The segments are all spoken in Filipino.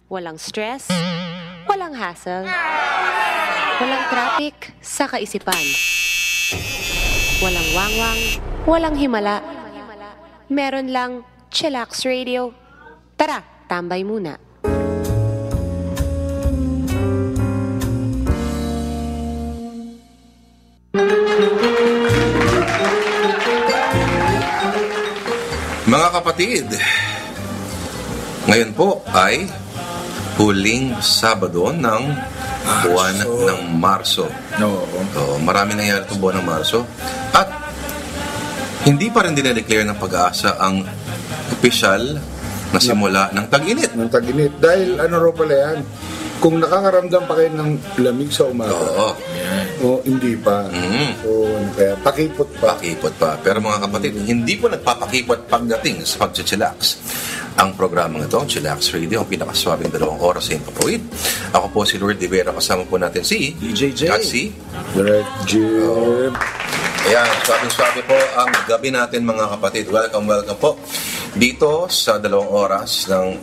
Walang stress, walang hassle, walang traffic sa kaisipan. Walang wangwang, walang himala. Meron lang Chillax Radio. Tara, tambay muna. Mga kapatid, ngayon po ay huling Sabado ng buwan ng Marso. So, marami nangyari itong buwan ng Marso. At hindi pa rin dinedeclare ng Pag-asa ang opisyal na simula ng tag-init. Ng tag-init. Dahil ano raw pala yan, kung nakakaramdam pa kayo ng lamig sa umaga, o hindi pa. So, kaya pakipot pa. Pakipot pa. Pero mga kapatid, hindi po nagpapakipot pagdating sa pag-chillax. Ang programang ito, ang Chillax Radio, ang pinakaswabing 2 oras sa Impapawid. Ako po si Lourdes Rivera, kasama po natin si DJ J. at si Direct Jim. Ayan, swabing-swabe po ang gabi natin mga kapatid. Welcome po dito sa 2 oras ng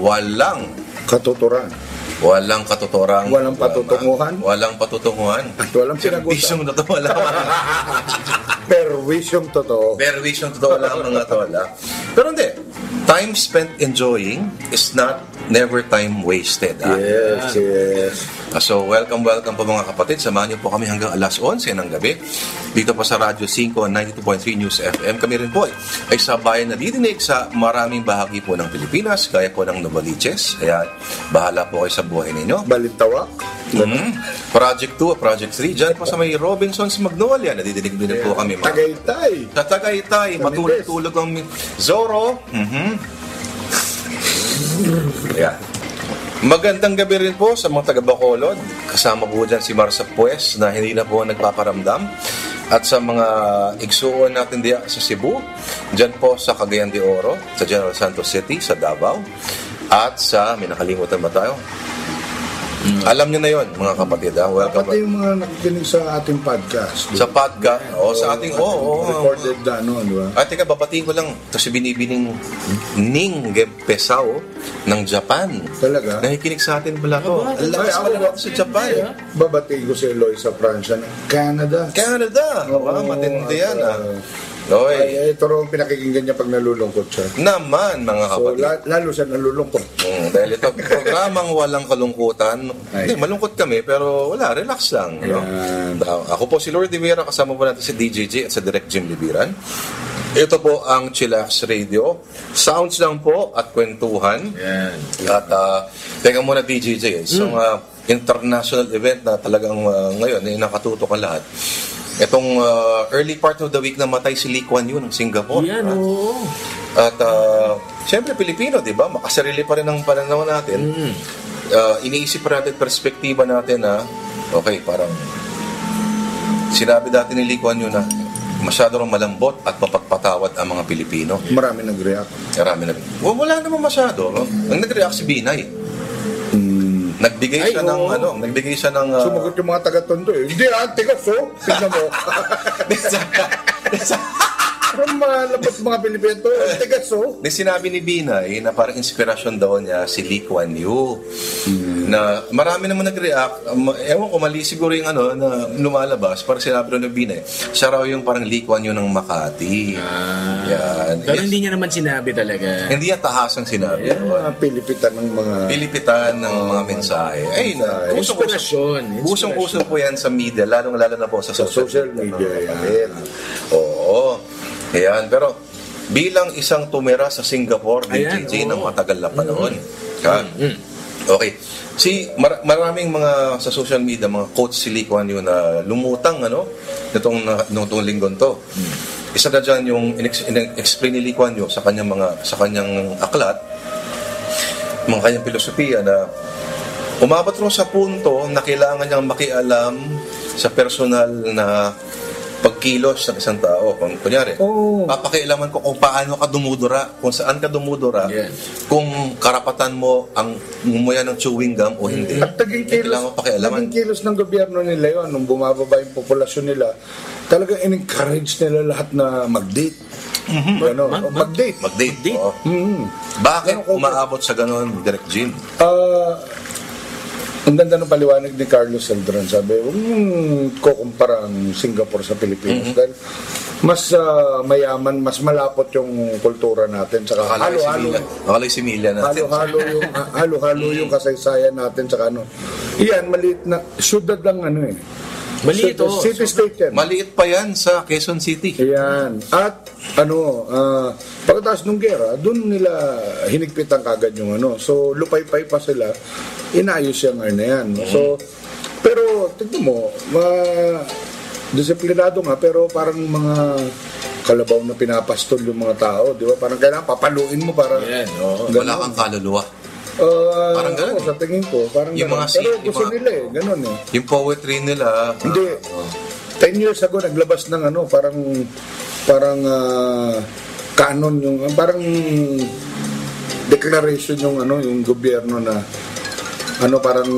walang Katuturan. walang katuturang, Walang patutunguhan. walang patutunguhan. At walang sinagutan. Bisyong totoo lang. Perwisyong totoo. Bisyong totoo lang mga tawala. Pero hindi. Time spent enjoying is not never time wasted. Yes. So, welcome po mga kapatid. Samahan niyo po kami hanggang alas 11 ng gabi. Dito po sa Radyo 5, 92.3 News FM. Kami rin po ay sabayan na didinig sa maraming bahagi po ng Pilipinas, gaya po ng Novaliches. Kaya, bahala po kayo sa buhay ninyo. Balintawak. Project 2, Project 3. Diyan po sa may Robinsons Magnolia. Nadidinig din po kami. Tagaytay. Sa Tagaytay. Matulog-tulog ang Zorro. Yeah. Magandang gabi rin po sa mga taga-Bacolod. Kasama po dyan si Marsa Pues na hindi na po nagpaparamdam. At sa mga igsuon natin diya sa Cebu, dyan po sa Cagayan de Oro, sa General Santos City, sa Davao, at sa, may nakalimutan ba tayo? Alam niyo na yon mga kapatid. Welcome. Pati yung mga nakikinig sa ating podcast. Sa podcast, sa ating, recorded na, di ba? At teka, babatiin ko lang ito si binibining Ning Pesao ng Japan. Talaga? Nakikinig sa atin pala to. Ang lakas pala natin sa Japan. Babatiin ko si Eloy sa Pransya. Canada. Wow, matindi yan Ay, ito rin pinakikinggan niya pag nalulungkot siya. Naman, mga So, kapatid. lalo siya nalulungkot. Dahil ito, programang walang kalungkutan. Hindi, malungkot kami, pero wala, relax lang. No? Ako po si Lourdes Rivera, kasama po natin si DJJ at sa Direct Jim Libiran. Ito po ang Chillax Radio. Sounds lang po at kwentuhan. At teka muna DJJ, isang international event na talagang ngayon ay nakatutok ang lahat. Itong early part of the week na matay si Lee Kuan Yew ng Singapore. At siyempre Pilipino, di ba? Makasarili pa rin ang pananaw natin. Iniisip pa natin, perspektiba natin na okay, parang sinabi dati ni Lee Kuan Yew na masyado rin malambot at mapagpatawad ang mga Pilipino. Marami nag-react. Wala naman masyado. Ang nag-react si Binay. Nagbigay siya ng Sumagot yung mga taga-Tondo eh. Hindi tigas tignan mo. From mga Pilipino, tigas Sinabi ni Binay na parang inspirasyon daw niya si Lee Kuan Yew. Na marami naman nag-react. Ewan ko, mali siguro yung na lumalabas. Parang sinabi rin ng Binay, siya raw yung parang Lee Kuan Yew ng Makati. Yan. Pero hindi niya naman sinabi talaga. Hindi niya tahasang sinabi. Mga Pilipitan ng mga mensahe. Ay, Inspirasyon. Usong-uso po yan sa media, lalong-lalo na po sa social media. Oo. Ayan, pero bilang isang tumira sa Singapore, DJJ ng matagal na panahon. Okay. Maraming mga sa social media, mga quotes si Lee Kuan Yew na lumutang nitong linggon to. Isa na dyan yung in-explain ni Lee Kuan Yew sa kanyang aklat, mga kanyang filosofiya na umabot rin sa punto na kailangan niyang makialam sa personal na pagkilos ng isang tao. Kunyari, papakialaman ko kung paano ka dumudura, kung saan ka dumudura, kung karapatan mo ang ngumuya ng chewing gum o hindi. At naging kilos ng gobyerno nila yun, nung bumababa yung populasyon nila, talagang in-encourage nila lahat na mag-date. Ano, mag-date. Mag-date. Oo. Bakit umaabot sa ganon, Direct Jim? Ang ganda ng paliwanag ni Carlos Celdran, sabi, huwag mong kukumpara ang Singapore sa Pilipinas dahil mas mayaman, mas malapot yung kultura natin. Saka Nakalay si Mila natin. Halo-halo yung kasaysayan natin. Saka ano, yan, maliit na, syudad lang ano eh. Maliit o. City-state yan. Maliit pa yan sa Quezon City. Yan. At pagkatapos nung gera, doon nila hinigpitan kagad yung ano. So, lupay-pay pa sila. Inayos yung na yan. So, pero, tignan mo, disiplinado nga, pero parang mga kalabaw na pinapastol yung mga tao, di ba? Parang kailangan papaluin mo para... Yan, wala kang kaluluwa. Parang ganun. Sa tingin ko, parang yung ganun. Pero gusto nila eh, ganun eh. Yung poetry nila... Hindi. 10 years ago, naglabas ng ano, parang canon yung, parang declaration yung ano, yung gobyerno na ano, parang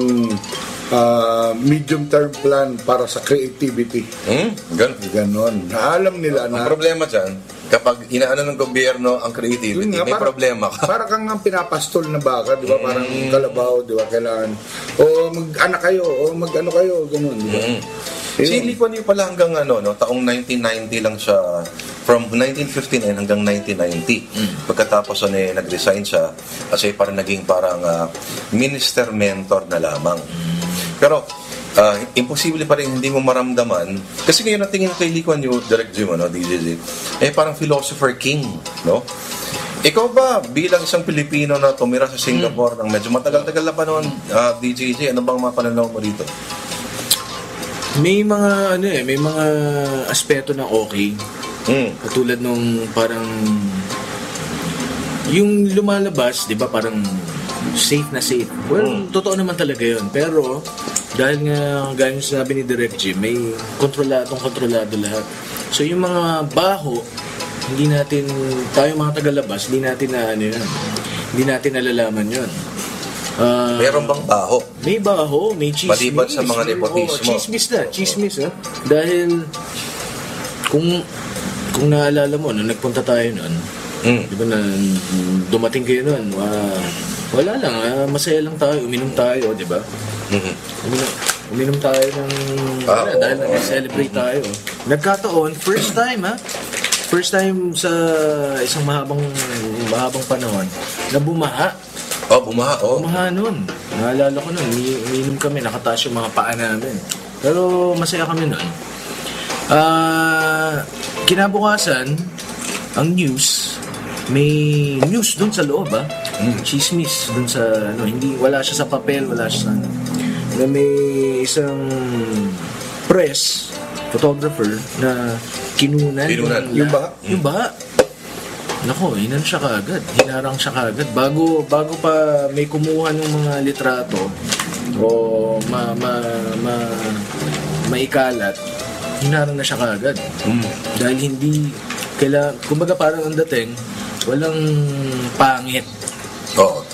medium term plan para sa creativity. Ganon. Alam nila na... Ang problema dyan, kapag inaano ng gobyerno ang creativity, may problema ka. Para kang ang pinapastol na baka, di ba? Parang kalabaw, di ba? Kailangan, mag-anak kayo, mag-ano kayo, gano'n, di ba? Si Lee Kuan Yew pala hanggang taong 1990 lang siya, from 1959 hanggang 1990. Pagkatapos nag-resign siya kasi parang naging minister mentor na lamang. Pero imposible pa rin hindi mo maramdaman kasi ngayon natingin kay Lee Kuan Yew, Direct Jim, DJJ, parang philosopher king, no? Ikaw ba bilang isang Pilipino na tumira sa Singapore ng medyo matagal-tagal na panahon, DJJ, ano bang mga pananaw mo dito? May mga may mga aspeto na okay. Katulad nung parang yung lumalabas, 'di ba, parang safe na safe. Well, totoo naman talaga 'yun. Pero dahil nga gaya ng sinabi ni Direct Jim, may kontrolado lahat. So yung mga baho, hindi natin tayo mga tagalabas, hindi natin hindi natin nalalaman 'yun. Meron bang baho? May baho, may chismis. Maliban sa mga nepotismo. Chismis. Dahil kung naalala mo, nung nagpunta tayo noon, di ba na dumating kayo noon, wala lang, masaya lang tayo, uminom tayo, di ba? Uminom tayo ng, dahil nag-celebrate tayo. Nagkataon, first time sa isang mahabang panahon, na bumaha. Bumaha nun. Naalala ko nun, umiinom kami, nakataas yung mga paa namin. Pero masaya kami nun. Kinabukasan, ang news, may news dun sa loob, chismis dun sa, wala siya sa papel, wala siya sa, na may isang press, photographer, na kinunan. Yung baha. Nako, hinarang siya kaagad. Bago pa may kumuha ng mga litrato o maikalat, hinarang na siya kaagad. Dahil hindi, kumbaga parang ang dating, walang pangit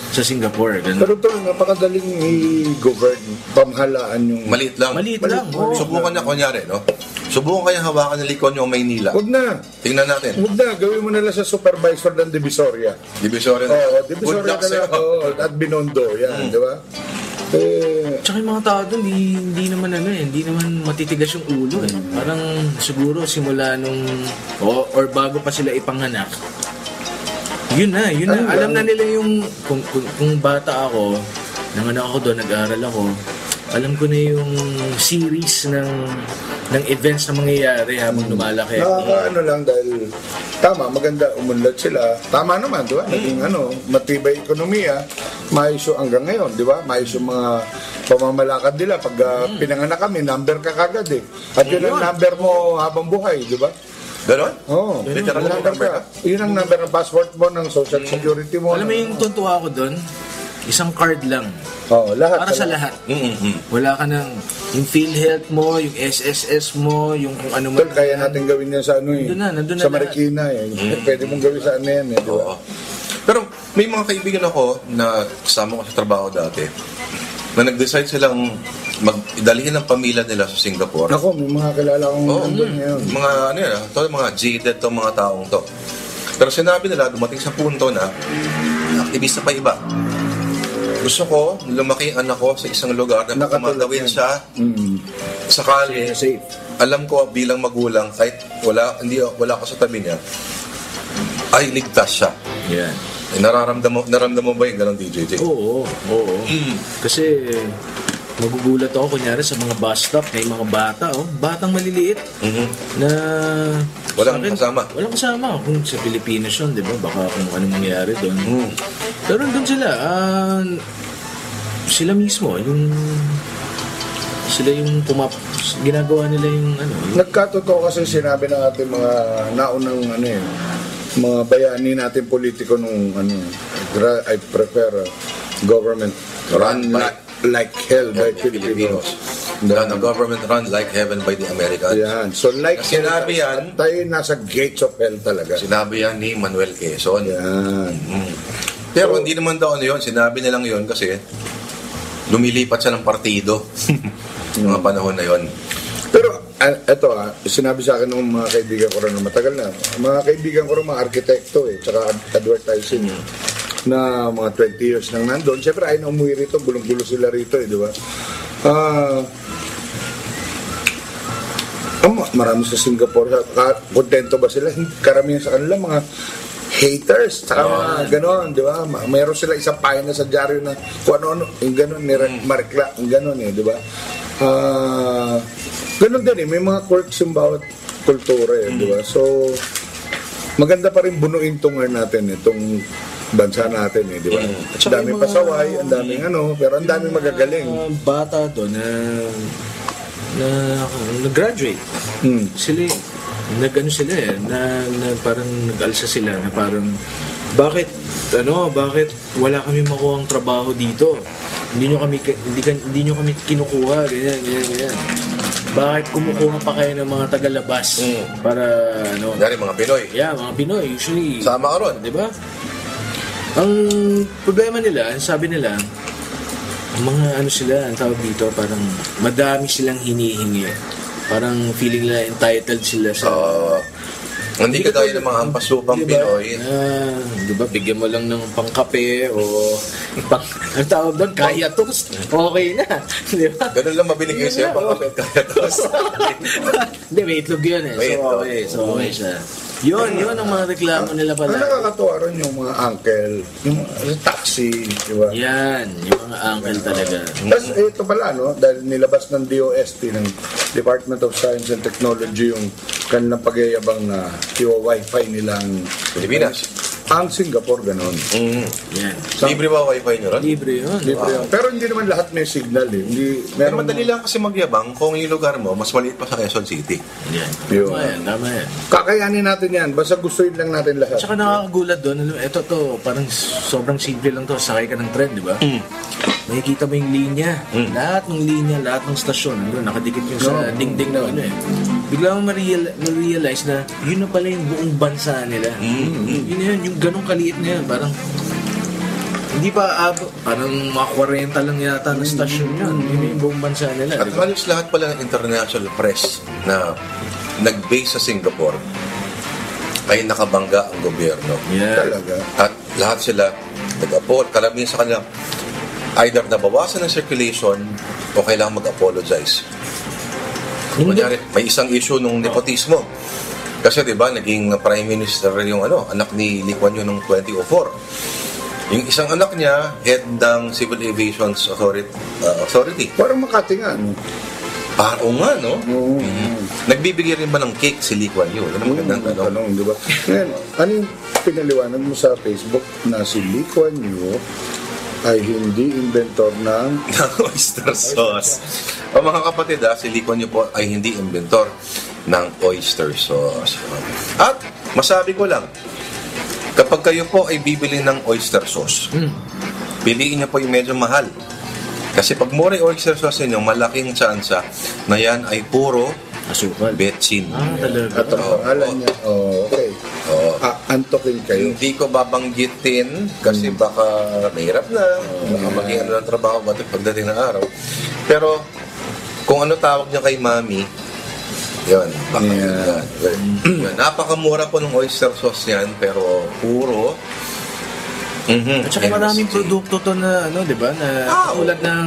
sa Singapore. Ganun. Pero ito, napakadaling i-govern, pamahalaan yung... Maliit lang. Subukan niya, kunyari, no? Subukan kaya hawakan ng Lee Kuan Yew ang Maynila. Huwag na. Tingnan natin. Huwag na. Gawin mo na lang sa supervisor ng Divisoria. Divisoria na. Oo, Divisoria na lang. At Binondo. Yan, di ba? Tsaka yung mga tao doon, hindi naman matitigas yung ulo eh. Parang siguro simula nung, or bago pa sila ipanganak, yun na. Alam na nila yung, kung bata ako, nanganak ako doon, nag-aaral ako, alam ko na yung series ng events na mangyayari habang lumalaki. Lang dahil tama, maganda, umunlad sila. Tama naman, di ba? Naging matibay ekonomiya, maayos yung hanggang ngayon, di ba? Maayos yung mga pamamalakad nila. Pag pinanganak kami, number ka kagad eh. At yun ang number mo habang buhay, di ba? Ganon? Oo. Yun ang number ng passport mo, ng social security mo. Alam mo yung tuntua ko doon? Isang card lang. Lahat. Para sa lahat. Wala ka ng yung PhilHealth mo, yung SSS mo, yung kung ano mo. Kaya natin gawin yan sa nandun sa Marikina. Pwede mong gawin sa yan. Oo. Pero may mga kaibigan ako na kasama ko sa trabaho dati na nag-decide silang dalhin ang pamilya nila sa Singapore. Ako, may mga kilala akong nandun ngayon. Mga jaded to mga taong to. Pero sinabi nila, dumating sa punto na aktivista pa iba. Gusto ko, lumaki ang anak ko sa isang lugar na tumatawid siya sakali. Safe. Alam ko bilang magulang, kahit wala ko sa tabi niya, ay ligtas siya. Yan. Naramdaman mo ba yung ganun, DJJ? Oo. Kasi magugulat ako kunyari sa mga bus stop, may mga bata, batang maliliit na Walang kasama. Walang kasama. Kung sa Pilipinas yun, di ba? Baka kung ano mangyayari doon. Pero doon sila, sila mismo, sila yung ginagawa nila yung ano. Nagkatotoo kasi sinabi ng ating mga naunang mga bayani natin politiko nung I prefer government run like hell by Filipinos. The government run like heaven by the Americans. Yan. So like Sinabi yan, tayo nasa gates of hell talaga. sinabi yan ni Manuel Quezon. Yan. Pero hindi naman daw yun. Sinabi nilang yun kasi lumilipat siya ng partido. Mga panahon na yun. Pero eto sinabi sa akin ng mga kaibigan ko rin na matagal na. Mga kaibigan ko rin mga arkitekto tsaka advertising na mga 20 years nang nandun. Siyempre ay na umuwi rito, gulong-gulo sila rito di ba? Marami sa Singapore, kontento ba sila? Karamihan sa kanila mga haters, saka mga ganon, di ba? Mayroon sila isang pahina sa dyaryo na kung ano-ano, yung ganon, marikla, yung ganon di ba? Ganon din may mga quirks yung bawat kultura di ba? So, maganda pa rin bunuin natin itong bansa natin di ba? Ang daming pasaway, ang daming pero ang daming magagaling. Bata doon na nag-graduate. Sila na parang nag-alsa sila na parang bakit wala kami makuha ang trabaho dito? Hindi nyo kami kinukuha ganyan. Bakit kumukuha pa kayo ng mga tagalabas para Dari mga Pinoy. Yeah, mga Pinoy usually. Sama ka ron. Di ba? Ang problema nila, sabi nila, ang mga sila, ang tawag dito, parang madami silang hinihingi. Parang feeling nila entitled sila sa... Hindi ka tayo ng mga hampasupang Pinoy. Di ba, bigyan mo lang ng pangkape o ang tawag doon, kaya toast. Okay na. Di ba? Ganun lang mabinigay sa'yo, pangkape kaya toast. Hindi, may itlog yun So okay siya. Yun ang mga reklamo nila pala. Ang nakakatuwa rin yung mga uncle, yung taxi, di ba? Yan, yung mga uncle talaga. Tapos ito pala, dahil nilabas ng DOST, ng Department of Science and Technology, yung kanilang pagyayabang na Wi-Fi nilang Pilipinas. Ang Singapore, ganon. Yan. Libre ba wifi nyo ron? Libre yun. Libre yun. Pero hindi naman lahat may signal Hindi, Pero madali lang kasi magyabang kung yung lugar mo, mas maliit pa sa Quezon City. Yan. Yun. Tama yan. Kakayanin natin yan. Basta gustuin lang natin lahat. Tsaka nakakagulat doon, ito parang sobrang simple lang to, sakay ka ng tren, di ba? Makikita mo yung linya, lahat ng linya, lahat ng stasyon, nakadikit yung sa dingding na Bigla mo ma-realize na yun na pala yung buong bansa nila. Yun, yung ganong kaliit na yan, parang hindi pa parang mga 40 lang yata na stasyon yun. Yun yung buong bansa nila. At halos lahat pala ng international press na nag-base sa Singapore ay nakabangga ang gobyerno. Yeah. Talaga. At lahat sila nag-apologize. Karamihan sa kanila either nabawasan ng circulation o kailangan mag-apologize. Kunyari, may isang issue nung nepotismo. Kasi 'di ba, naging prime minister yung anak ni Lee Kuan Yew noong 2004. Yung isang anak niya, head ng Civil Aviation Authority. Parang Makati nga, Parang nga, no? Nagbibigay rin ba ng cake si Lee Kuan Yew? Yan ang magandang tanong. Di ba? Ngayon, ano yung pinaliwanag mo sa Facebook na si Lee Kuan Yew ay hindi inventor ng oyster sauce. O mga kapatid, si Lee Kuan Yew po ay hindi inventor ng oyster sauce. At masabi ko lang, kapag kayo po ay bibili ng oyster sauce, piliin niyo po yung medyo mahal. Kasi pag mura yung oyster sauce niyo, malaking tsansa na yan ay puro asukal. betsin. Talaga. at ang pangalan niya. Okay. Antokin kayo. Hindi ko babanggitin kasi baka mahirap na. Baka maging ng trabaho pagdating ng araw. Pero kung ano tawag niya kay Mami, Yun, baka yan. Yun, napakamura po ng oyster sauce yan, pero puro. At saka maraming produkto to na, ano, di ba, na tulad ng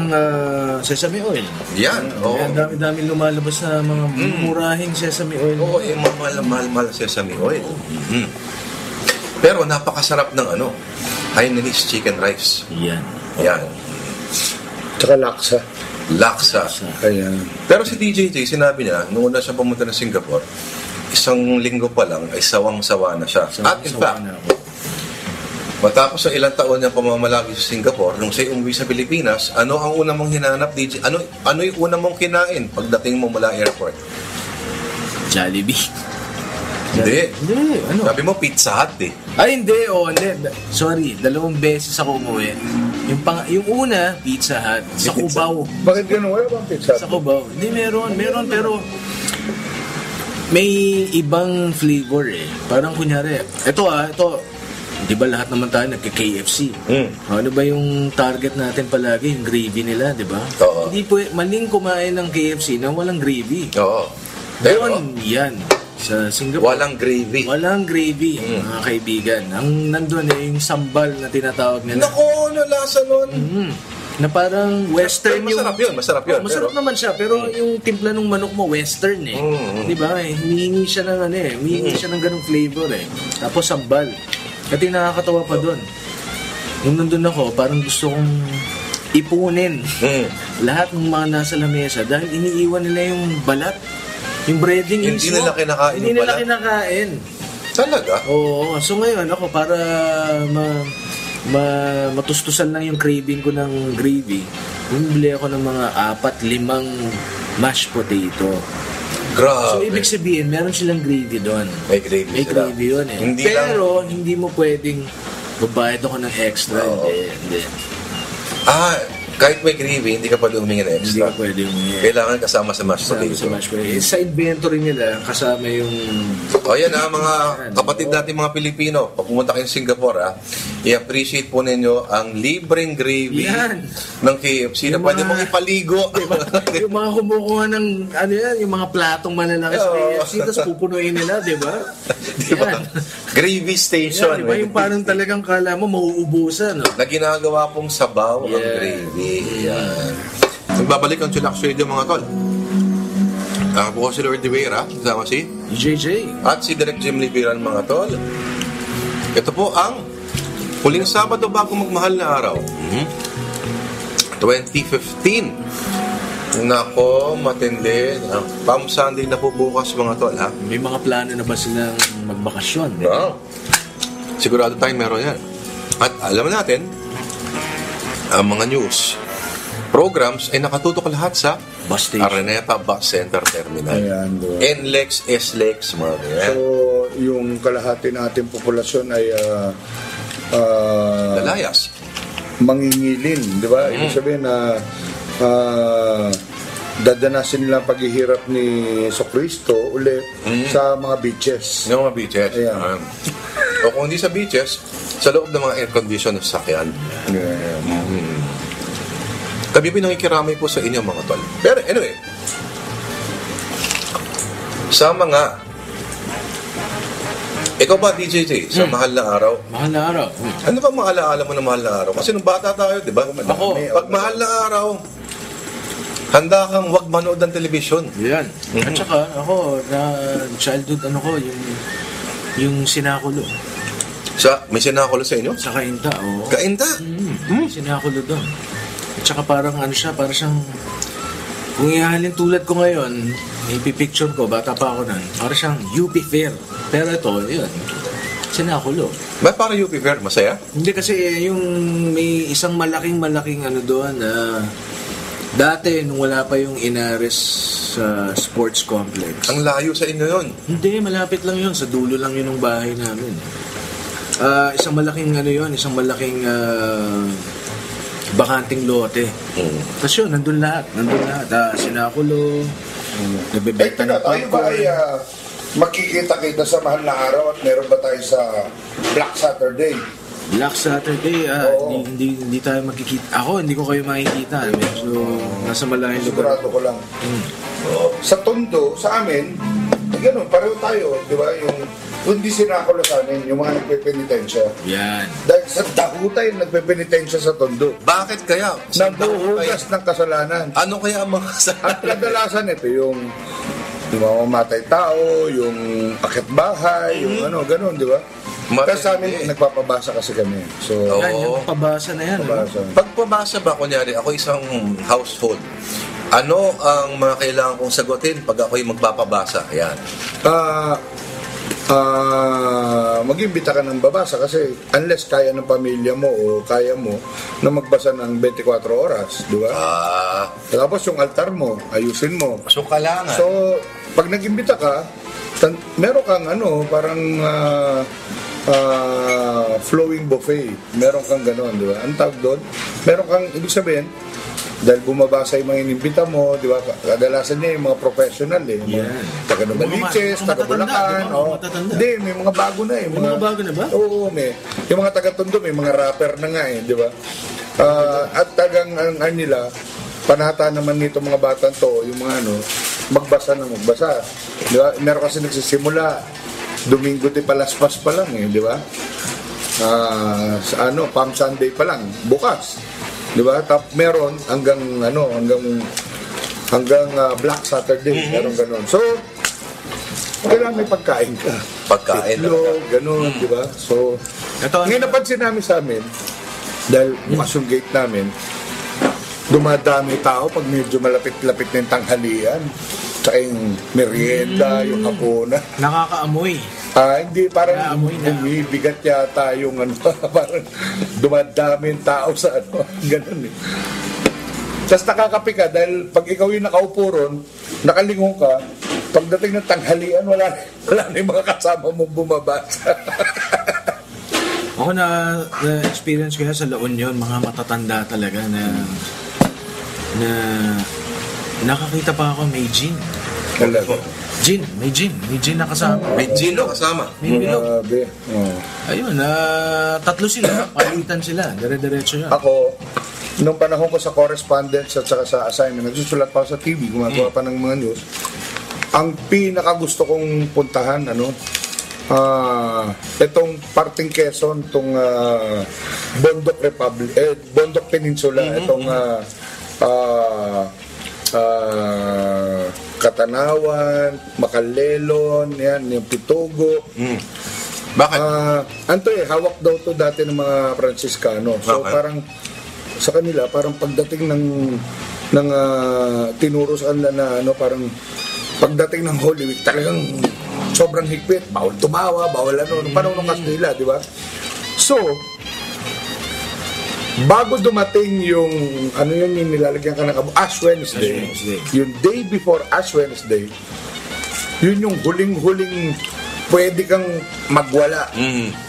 sesame oil. Yan, oo. Ang dami-dami lumalabas na mga murahing sesame oil. Oo, yung mahal-mahal sesame oil. Pero napakasarap ng ano, Hainanese chicken rice. Yan. Yan. Tsaka laksa. Laksa. Ayan. Pero si DJJ, sinabi niya, nung una siya pumunta ng Singapore, isang linggo pa lang ay sawang-sawa na siya. At in fact, matapos ang ilang taon niyang pamamalagi sa Singapore, nung siya umuwi sa Pilipinas, ano ang una mong hinanap, DJ? Ano yung una mong kinain pagdating mo mula airport? Jollibee. Hindi. Hindi, ano? Sabi mo, Pizza Hut eh. Ay, hindi. Hindi. Sorry, 2 beses ako umuwi. Yung una, Pizza Hut. Sa Cubao. Bakit ganun? Wala bang pizza? Sa Cubao. Hindi, meron, pero may ibang flavor eh. Parang kunyari, ito, di ba lahat naman tayo nagka-KFC? Ano ba yung target natin palagi? Yung gravy nila, di ba? Oo. Hindi po, maling kumain ng KFC na walang gravy. Oo. Pero, Doon, yan. Sa Singapore. walang gravy. Walang gravy, mga kaibigan. Ang nandun yung sambal na tinatawag nila. Naku, ano lasa nun? Na parang western Pero masarap yun, masarap yun. Masarap Pero- naman siya, pero yung timpla ng manok mo, western eh. Di ba? Humihingi siya ng humihingi siya ng ganung flavor eh. Tapos sambal. At yung nakakatawa pa doon. Nung nandun ako, parang gusto kong ipunin lahat ng mga nasa lamesa dahil iniiwan nila yung balat. Yung breading Hindi mismo. nila kinakain Hindi yung nila balat? kinakain. Talaga? Oo. So ngayon ako para matustusan lang yung craving ko ng gravy, bumili ako ng mga 4-5 mashed potato. Grabe. So ibig sabihin, meron silang gravy doon. May gravy May sila. gravy yun eh. Hindi Pero hindi mo pwedeng babayad ako ng extra. Oo. Hindi. Kahit may gravy, hindi ka pa doon humingi ng Hindi extra. ka pwedeng Kailangan kasama sa mashed kasama potato. sa mashed potato. Sa inventory nila, kasama yung O yan mga kapatid natin mga Pilipino, pag pumunta kayo sa Singapore, i-appreciate po ninyo ang libreng gravy Yan. ng KFC na Yung pwede mga- mong ipaligo. yung mga kumukuha ng yung mga platong malalaki sa Oo. KFC, tapos pupunuin nila, di ba? Diba? Yan. Gravy station. Yan, di ba? Yung parang talagang kala mo mauubusan, no? Na ginagawa pong sabaw ang Yeah. gravy. Yan. Nagbabalik ang Chillax Radio mga tol. Ako po si Lord Rivera, kasama si JJ. at si Direk Jim Libiran mga tol. Ito po ang huling Sabado bago magmahal na araw. 2015. Nako, matindi. Palm Sunday na po bukas mga tol, ha? May mga plano na ba silang magbakasyon? Wow. Sigurado tayong meron yan. At alam natin, ang mga news programs ay nakatutok lahat sa Bus station. Araneta Bus Center Terminal. Ayan, doon. NLEX, SLEX, mga ganyan. So, yung kalahati nating populasyon ay Lalayas. mangingilin, di ba? Ibig sabihin na dadanasin nila ang paghihirap ni Sokristo ulit sa mga beaches. Yung mga beaches. Ayan. O kung hindi sa beaches, sa loob ng mga air-conditioned sasakyan. Yeah. Kami pinangikiramay po sa inyo mga tol. Pero anyway, sa mga ikaw ba DJJ sa mahal na araw? Mahal na araw. Ano ba maalaala mo na mahal na araw? Kasi nung bata tayo, di ba? Ako, Pag mahal na araw, handa kang wag manood ng telebisyon. Yan. At saka, ako, na childhood, yung sinakulo. May sinakulo sa inyo? Sa Kainta, oo. Kainta? Sinakulo doon. At saka parang parang siyang, kung ihalin tulad ko ngayon, ipipicture ko, bata pa ako nun, parang siyang UP Fair. Pero ito, yun, sinakulo. Ba't para UP Fair? Masaya? Hindi kasi yung may isang malaking doon na dati nung wala pa yung Inares sa sports complex. Ang layo sa inyo yun. Hindi, malapit lang yun. Sa dulo lang yun ng bahay namin. Isang malaking bakanting lote. Tapos yun, nandun lahat. Sinakulo, nagbebenta ng Tayo ba ay makikita-kita sa mahal na araw at meron ba tayo sa Black Saturday? Black Saturday, Oo. hindi tayo makikita. Ako, hindi ko kayo makikita. Medyo nasa malayong lugar. Sigurado ko lang. sa Tondo, sa amin, ganun, pareho tayo, di ba? Yung hindi sinakulo sa amin, yung mga nagpepenitensya. Yan. Dahil sa dahuta yung nagpepenitensya sa Tondo. Bakit kaya? Nabuhugas ng kasalanan. Ano kaya ang mga At kadalasan ito yung mamamatay tao, yung akit bahay, yung ano, ganun, di ba? Pero sa amin, nagpapabasa kasi kami. So, Yan, yung pabasa na yan. pabasa. Pagpabasa ba, kunyari, ako isang household, ano ang mga kailangan kong sagutin pag ako'y magpapabasa? Yan. Mag-imbita ka ng babasa kasi unless kaya ng pamilya mo o kaya mo na magbasa ng 24 oras, di ba? Tapos yung altar mo, ayusin mo. So, kailangan. So, pag nag-imbita ka, meron kang ano, parang flowing buffet. Meron kang gano'n, di ba? Ang tawag doon, meron kang, ibig sabihin, dahil bumabasa yung mga inimbita mo, di ba? Kadalasan niya yung mga professional eh. Yeah. Taga Novaliches, taga Bulacan. Hindi, may mga bago na eh. May mga bago na ba? Oo, may. Yung mga taga Tondo, may mga rapper na nga eh, di ba? At tagang ang nila, panata naman nito mga batang to, yung mga ano, magbasa na magbasa. Di ba? Meron kasi nagsisimula, Domingo de Palaspas pa lang eh, di ba? Sa ano, Palm Sunday pa lang, bukas. Di ba? Meron hanggang Black Saturday, meron ganun. So, kailangan may pagkain ka. Pagkain. Itlog, ganun, di ba? So, ngayon napansin namin sa amin, dahil bukas yung gate namin, dumadami tao pag medyo malapit-lapit na yung tanghalian. Tsaka yung merienda, yung hapunan. Nakakaamoy. Hindi, parang Naamoy na. bigat yata yung ano, parang dumadaming tao sa ano, ganun eh. Tapos nakakapi ka dahil pag ikaw yung nakaupo ron, nakalingon ka, pagdating ng tanghalian, wala na yung mga kasama mong bumabasa. Ako na-experience ko yan sa La Union, mga matatanda talaga na nakakita pa ako may gin. Talaga. May gin na kasama. May gino kasama. May bilog. Grabe. Oh. Ayun, tatlo sila, palitan sila, dire-diretso yan. Ako, nung panahon ko sa correspondence at saka sa assignment, nagsusulat pa ako sa TV, gumagawa pa ng mga news. Ang pinaka gusto kong puntahan, itong parting Quezon, itong Bondok Republic, Bondok Peninsula, itong Katanawan, Makalelon, yan, yung Pitogo. Bakit? Anto hawak daw to dati ng mga Franciscano. So Okay. parang sa kanila, parang pagdating ng tinuro sa kanila na parang pagdating ng Holy Week, talagang sobrang higpit. Bawal tumawa, bawal nung panahon ng Kastila, di ba? So, bago dumating yung yung nilalagyan ka ng Ash Wednesday, yung day before Ash Wednesday, yun yung huling-huling pwede kang magwala.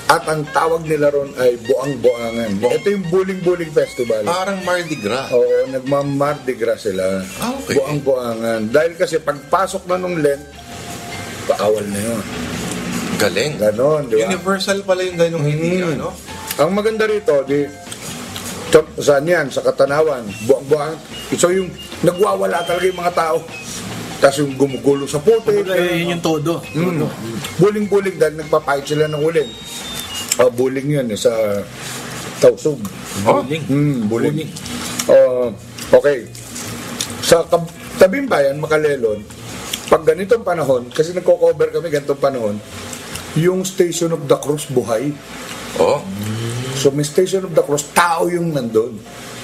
At ang tawag nila ron ay Buang-Buangan. Ito yung Buling-Buling Festival. Parang Mardi Gras. Oo, nagma-Mardi Gras sila. Okay. Buang-Buangan. Dahil kasi pagpasok na nung Lent, paawal na yun. Galing. Ganon, di ba? Universal pala yung ganong idea, no? Ang maganda rito, saan yan? Sa Katanawan, Buang-Buangan. So yung nagwawala talaga yung mga tao. Tapos yung gumugulo sa puti. Yun yung todo. Buling-buling dahil nagpapahit sila ng uling. Buling yun sa Tausug. Buling. Buling. Okay. Sa tabing bayan, Makalelon, pag ganitong panahon, kasi nagko-cover kami ganitong panahon, yung Station of the Cross buhay. Oh. So may Station of the Cross, tao yung nandun.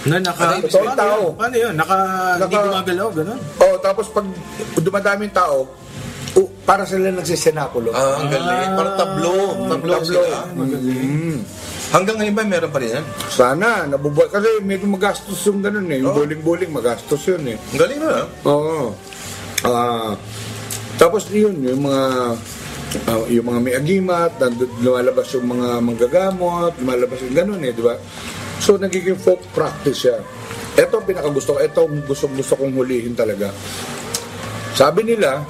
Na Totoo tao. Paano yun? Hindi gumagalaw, gano'n? Tapos pag dumadaming tao, para sila nagsisenakulo. Ang galing. Parang tablo sila. Hanggang ngayon ba meron pa rin yan? Sana, nabubuhay. Kasi medyo magastos yung ganun eh. Yung bowling-bowling, magastos yun eh. Ang galing na. Oo. Tapos yun, yung mga may agimat, lumalabas yung mga manggagamot, lumalabas yung ganun eh, di ba? So, nagiging folk practice siya. Ito ang pinakagusto ko. Ito ang gusto kong hulihin talaga. Sabi nila,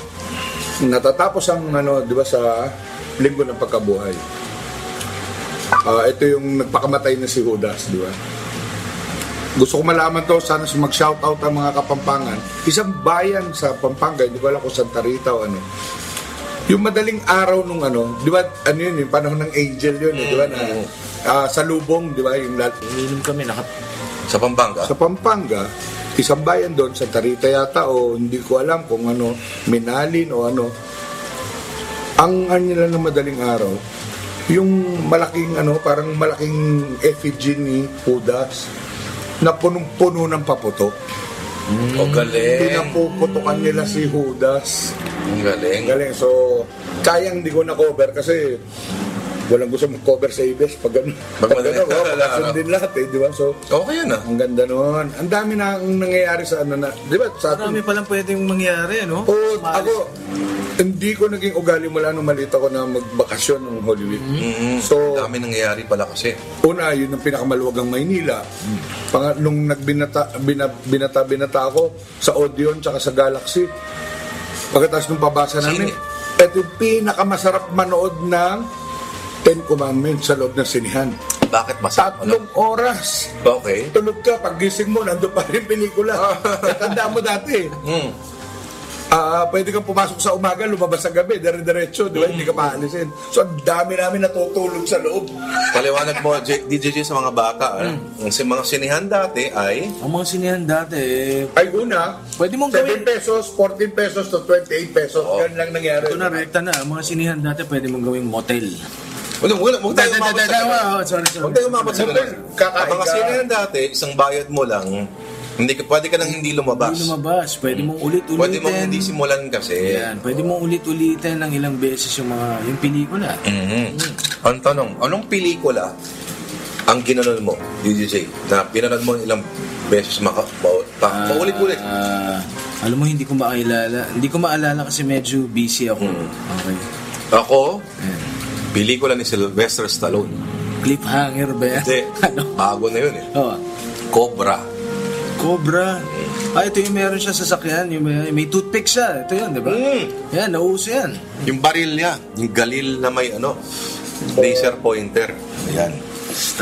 natatapos ang di ba, sa linggo ng pagkabuhay. Ito yung nagpakamatay na si Judas, di ba? gusto ko malaman to, sana mag-shoutout ang mga Kapampangan. Isang bayan sa Pampanga, hindi ko alam kung Santa Rita o ano. Yung madaling araw nung ano, di ba, ano yun, yung panahon ng Angel yun, di ba, na sa Lubong, di ba, yung Ininom kami, Sa Pampanga? sa Pampanga, isang bayan doon, Santa Rita yata, o hindi ko alam kung ano, Minalin o ano. Ang ano nila ng madaling araw, yung malaking ano, parang malaking effigy ni Judas na punong-puno ng paputok. O galing. Pinapuputukan nila si Judas. Ang galing. Galing. So, sayang hindi ko na-cover kasi walang gusto mag-cover sa ABS pag gano'n. Pag madaling Pag araw. din lahat eh, di ba? So, Okay yun ah. ang ganda nun. Ang dami na ang nangyayari sa ano na, di ba? Sa atin, Marami palang pwedeng mangyari, no? Oo, ako, hindi ko naging ugali mula nung malita ko na magbakasyon ng Holy Week. So, Dami nangyayari pala kasi. una, yun ang pinakamaluwagang Maynila. Nung binata ako sa Odeon tsaka sa Galaxy, pagkatapos nung pabasa namin, ito yung pinakamasarap manood ng Ten Commandments sa loob ng sinihan. Bakit masarap? 3 oras. Okay. Tulog ka, paggising mo, nandun pa rin pelikula. Tanda mo dati. Pwede kang pumasok sa umaga, lumabas sa gabi, dire-diretso, di ba? Hindi ka paalisin. So, ang dami namin natutulog sa loob. Paliwanag mo, DJJ, sa mga bata. Sa mga sinihan dati ay... Ang mga sinihan dati, Ay, una, pwede mong 7 gawin. pesos, 14 pesos to 28 pesos. Ganun lang nangyari. Ito na, rekta na. Ang mga sinihan dati, pwede mong gawing motel. Huwag tayo umabot sa ganun. Sorry. Huwag tayo umabot sa ganun. Kakain Ang mga ka. sinihan dati, isang bayad mo lang, pwede ka nang hindi lumabas. Hindi lumabas. Pwede mong ulit-ulitin. Pwede mong hindi simulan kasi. Yan. Pwede mong ulit-ulitin ng ilang beses yung pelikula. Ang tanong, anong pelikula ang ginanon mo, DJJ, na pinanood mo ilang beses paulit-ulit? Alam mo, hindi ko maalala. Hindi ko maalala kasi medyo busy ako. Okay. Ako, Ayan. pelikula ni Sylvester Stallone. Cliffhanger ba yan? Hindi, Ano? bago na yun eh. Oh. Cobra. Cobra. Ito yung meron siya sa sakyan. Yung may toothpick siya. Ito yun, di ba? Yan, nauso yan. Yung baril niya, yung galil na may laser pointer. Ayan.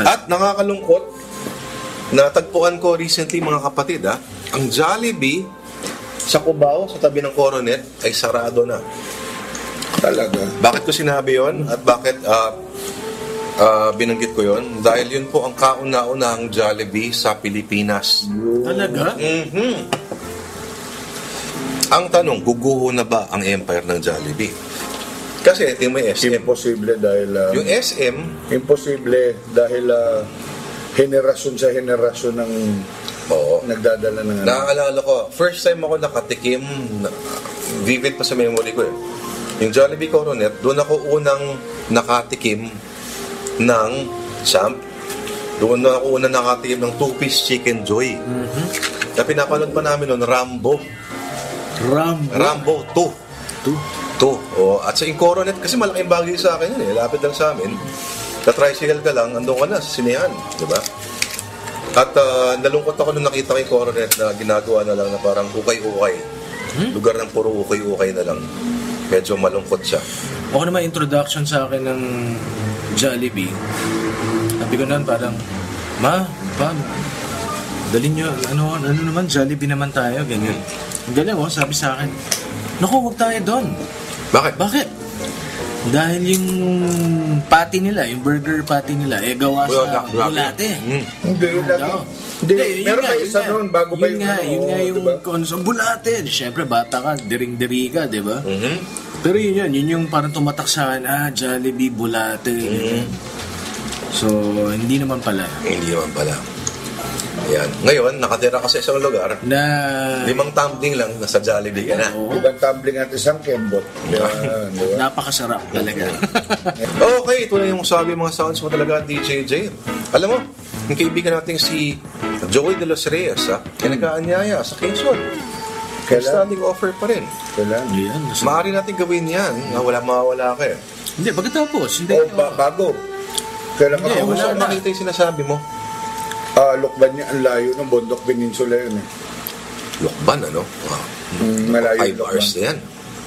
At nakakalungkot, natagpuan ko recently mga kapatid, ang Jollibee sa Cubao, sa tabi ng Coronet, ay sarado na. Talaga. Bakit ko sinabi yon at bakit binanggit ko yon? Dahil yun po ang kauna-unahang Jollibee sa Pilipinas. Talaga? Ang tanong, guguho na ba ang empire ng Jollibee? Kasi ito yung may SM. Imposible dahil... Yung SM, imposible dahil henerasyon sa henerasyon ng nagdadala ng ano. naaalala ko, first time ako nakatikim, vivid pa sa memory ko eh. Yung Jollibee Coronet, doon ako unang nakatikim ng champ. Doon ako unang nakatikim ng 2-piece chicken joy. Na pinapanood pa namin noon, Rambo 2. At sa Coronet, kasi malaking bagay sa akin yun eh. Lapit lang sa amin. Ka-tricycle ka lang, andun ka na sa sinehan. Diba? At nalungkot ako nung nakita ko yung Coronet na ginagawa na lang na parang ukay-ukay. Lugar ng puro ukay-ukay na lang. Medyo malungkot siya. Ako naman introduction sa akin ng Jollibee. Sabi ko noon parang, Ma, Pa, dalhin nyo, ano naman, Jollibee naman tayo, ganyan. Ang galing sabi sa akin, naku, huwag tayo doon. Bakit? Bakit? Dahil yung patty nila, yung burger patty nila, gawa sa bulate. Hindi, meron pa isa noon bago pa yun yung... nga, yun nga yung diba? bulate. Siyempre, bata ka, diring-diri ka, di ba? Pero yun yung parang tumatak sa akin, Jollibee, bulate. So, hindi naman pala. Hindi naman pala. Yan. Ngayon, nakatira ka sa isang lugar, Na... 5 tumbling lang, nasa Jollibee ka na. Oo, Ibang tumbling at isang kembot. Diba? napakasarap talaga. Okay, ito na yung sabi mga sounds mo talaga, DJJ. Alam mo, yung kaibigan natin si Joey De Los Reyes, nag-aanyaya sa Quezon. Kailan? Standing offer pa rin. Kailan? Yan. Maaari natin gawin yan na mawala ka eh. Hindi, pagkatapos. Hindi. Bago. Kailan ka Hindi, Kung wala saan na. makita yung sinasabi mo? Lukban niya, ang layo ng Bundok Peninsula yun eh. Lokban, ano? Wow. Malayo 5 yung Lukban. hours na yan.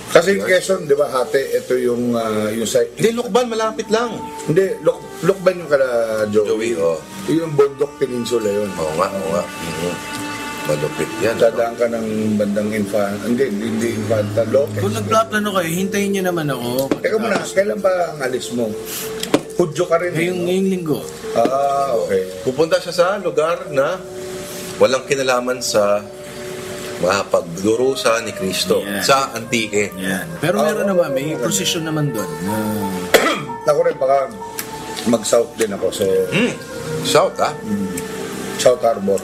Kasi yung Quezon, di ba, Hate, ito yung site. Hindi, Lokban, malapit lang. Hindi, Lukban yung kala Joey, Joey. oh. Yung Bundok Peninsula yun. Oo nga. Malupit yan. Dadaan ka ng bandang hindi Infanta, Lopez. Kung nagplaplano kayo, hintayin nyo naman ako. Teka muna, kailan ba ang alis mo? Hudyo ka rin. Ngayong linggo. Okay. Pupunta siya sa lugar na walang kinalaman sa mga pagdurusa ni Kristo Yan. sa Antique. Yan. Pero meron naman, may procession naman doon. Ako rin, baka mag-south din ako. So, South, ha? South Harbor.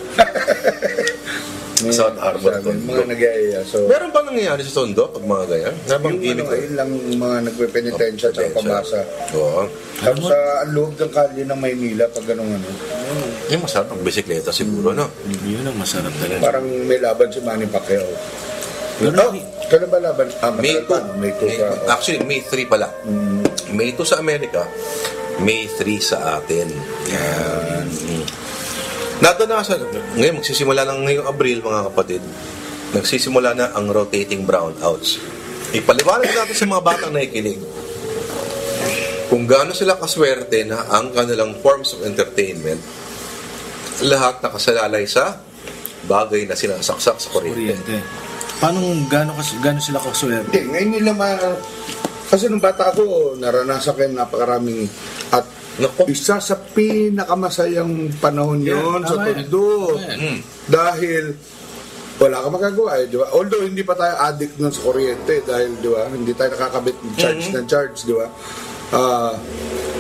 South Harbor, Sabi, Tondo. mga nag-iaya. So, Meron ba nangyayari sa Tondo pag mga ganyan? Nabang yung ano, yun lang mga nagpe-penitensya at pamasa. Oo. Tapos sa loob ng kalye ng Maynila, pag ganun ano, Yung masarap ang bisikleta siguro, no? Yun ang masarap talaga. parang may laban si Manny Pacquiao. Pero, Kailan ba laban? May matagal pa, 2. May 2 pa. Actually, May 3 pala. May 2 sa Amerika, May 3 sa atin. Yan. Nadanasan, ngayon magsisimula lang ngayong Abril, mga kapatid. Nagsisimula na ang rotating brownouts. Ipaliwanag natin sa mga batang nakikinig kung gaano sila kaswerte na ang kanilang forms of entertainment lahat nakasalalay sa bagay na sinasaksak sa kuryente. kuryente. Paano gano'n sila kaswerte? Hindi, ngayon nila kasi nung bata ako, naranasan ko yung napakaraming at Naku. isa sa pinakamasayang panahon yon sa tama yan. Tondo. Tama yan. Dahil wala ka magagawa di ba? Although hindi pa tayo addict nun sa kuryente dahil di ba, hindi tayo nakakabit ng charge, di ba?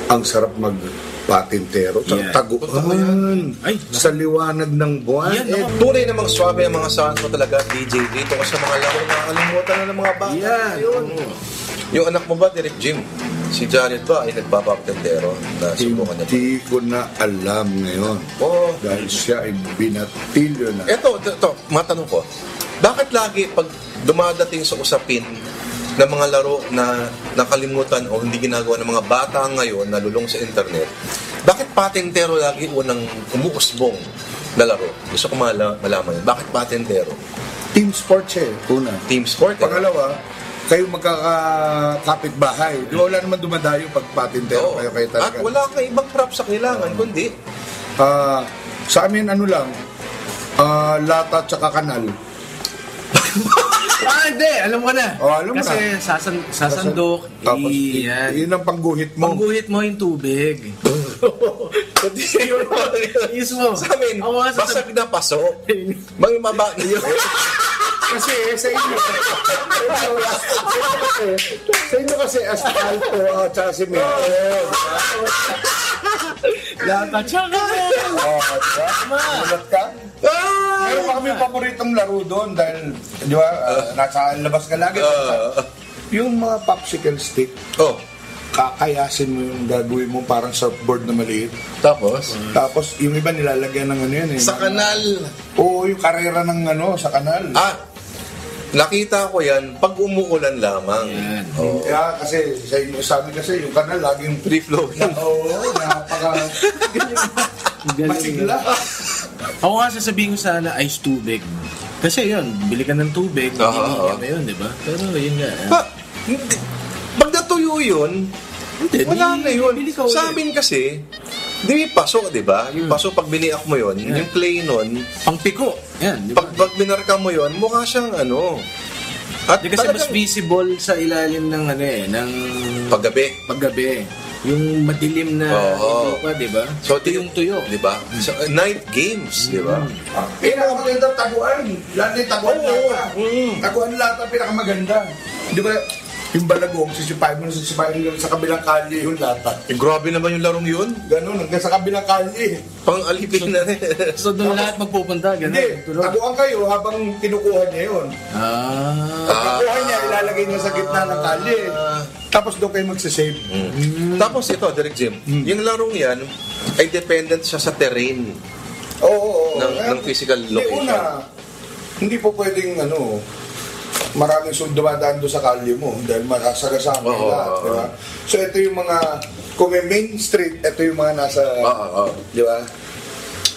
Ang sarap magpatintero sa Yeah. taguan, Ay, sa liwanag ng buwan. Yan, naku. Tunay namang swabe ang mga sounds mo talaga, DJ dito kasi sa mga laro nakakalimutan na ng mga bata. Yan. Yun. Yung anak mo ba, Direk Jim? Si Jared ba ay nagpapapatentero na subukan niya ba? Hindi ko na alam ngayon. Oo. Dahil siya ay binatilyo na. Ito, matanong ko. Bakit lagi pag dumadating sa usapin ng mga laro na nakalimutan o hindi ginagawa ng mga bata ngayon na lulong sa internet, bakit patentero lagi unang umuusbong na laro? Gusto ko malaman yun. Bakit patentero? Team sports eh, una. Team sport? Eh? Pangalawa, kayo magkakapit bahay. Di ba wala naman dumadayo pag patintero Oo. kayo talaga. At wala kang ibang props sa kailangan, kundi Sa amin ano lang, lata at saka kanal. Hindi. Alam ko na. Alam mo Kasi sasandok. Tapos, Yan. yun ang pangguhit mo. Pangguhit mo yung tubig. Kundi yun Mismo. sa amin, Ako nga sa- basag na paso. Mga maba Kasi sa inyo, sa inyo kasi asfalto at saka simento. Lata tsaka. Ulat ka? Meron pa kami paboritong laro doon dahil, di ba, nasa labas ka lagi. Yung mga popsicle stick, Oh, kakayasin mo yung gagawin mo parang surfboard na maliit. tapos? Tapos yung iba nilalagyan ng ano yan eh. Sa kanal. Oo, yung karera ng ano, sa kanal. Nakita ko yan pag umuulan lamang. Yan. Oh. Kaya kasi sa inyo, sabi kasi yung kanal laging Free flow yan. Oo, napaka masigla. Ako nga sasabihin ko sana ice tubig. Kasi yun, bili ka ng tubig, Oo. hindi yun, di ba? Pero yun nga. Hindi. Pag natuyo yun, Hindi, wala na yun. bili ka Sa ulit. amin kasi, di paso, di ba? Yung paso, pag biniak mo yun, yung clay nun, Pangpiko. Yan, di ba? pag binarka mo yun, mukha siyang ano. At Di kasi mas talagang visible sa ilalim ng ano eh, ng paggabi. paggabi. Yung madilim na Oo. lupa, di ba? So, tuyong-tuyo. Di ba? So, night games, di ba? Pinakamagandang taguan. Lalo yung taguan Oo. lata. Taguan lata, pinakamaganda. Di ba, yung balagong, sisipahin mo sa kabilang kalye yung lata. Eh, grabe naman yung larong yun. Ganun, hanggang sa kabilang kalye. Pang alipin na rin. So doon lahat magpupunta, gano'n. Hindi, Tulog. taguan kayo habang kinukuha niya yun. Pag nakuha niya, ilalagay niya sa gitna ng kalye. Tapos doon kayo magsasave. Tapos ito, Direk Jim, yung larong yan ay dependent siya sa terrain. Oo. Ng physical location. Una, hindi po pwedeng maraming dumadaan doon sa kalye mo dahil masasagasama Oo, lahat, oo, di ba? So ito yung mga, kung may main street, ito yung mga nasa, Oo. di ba?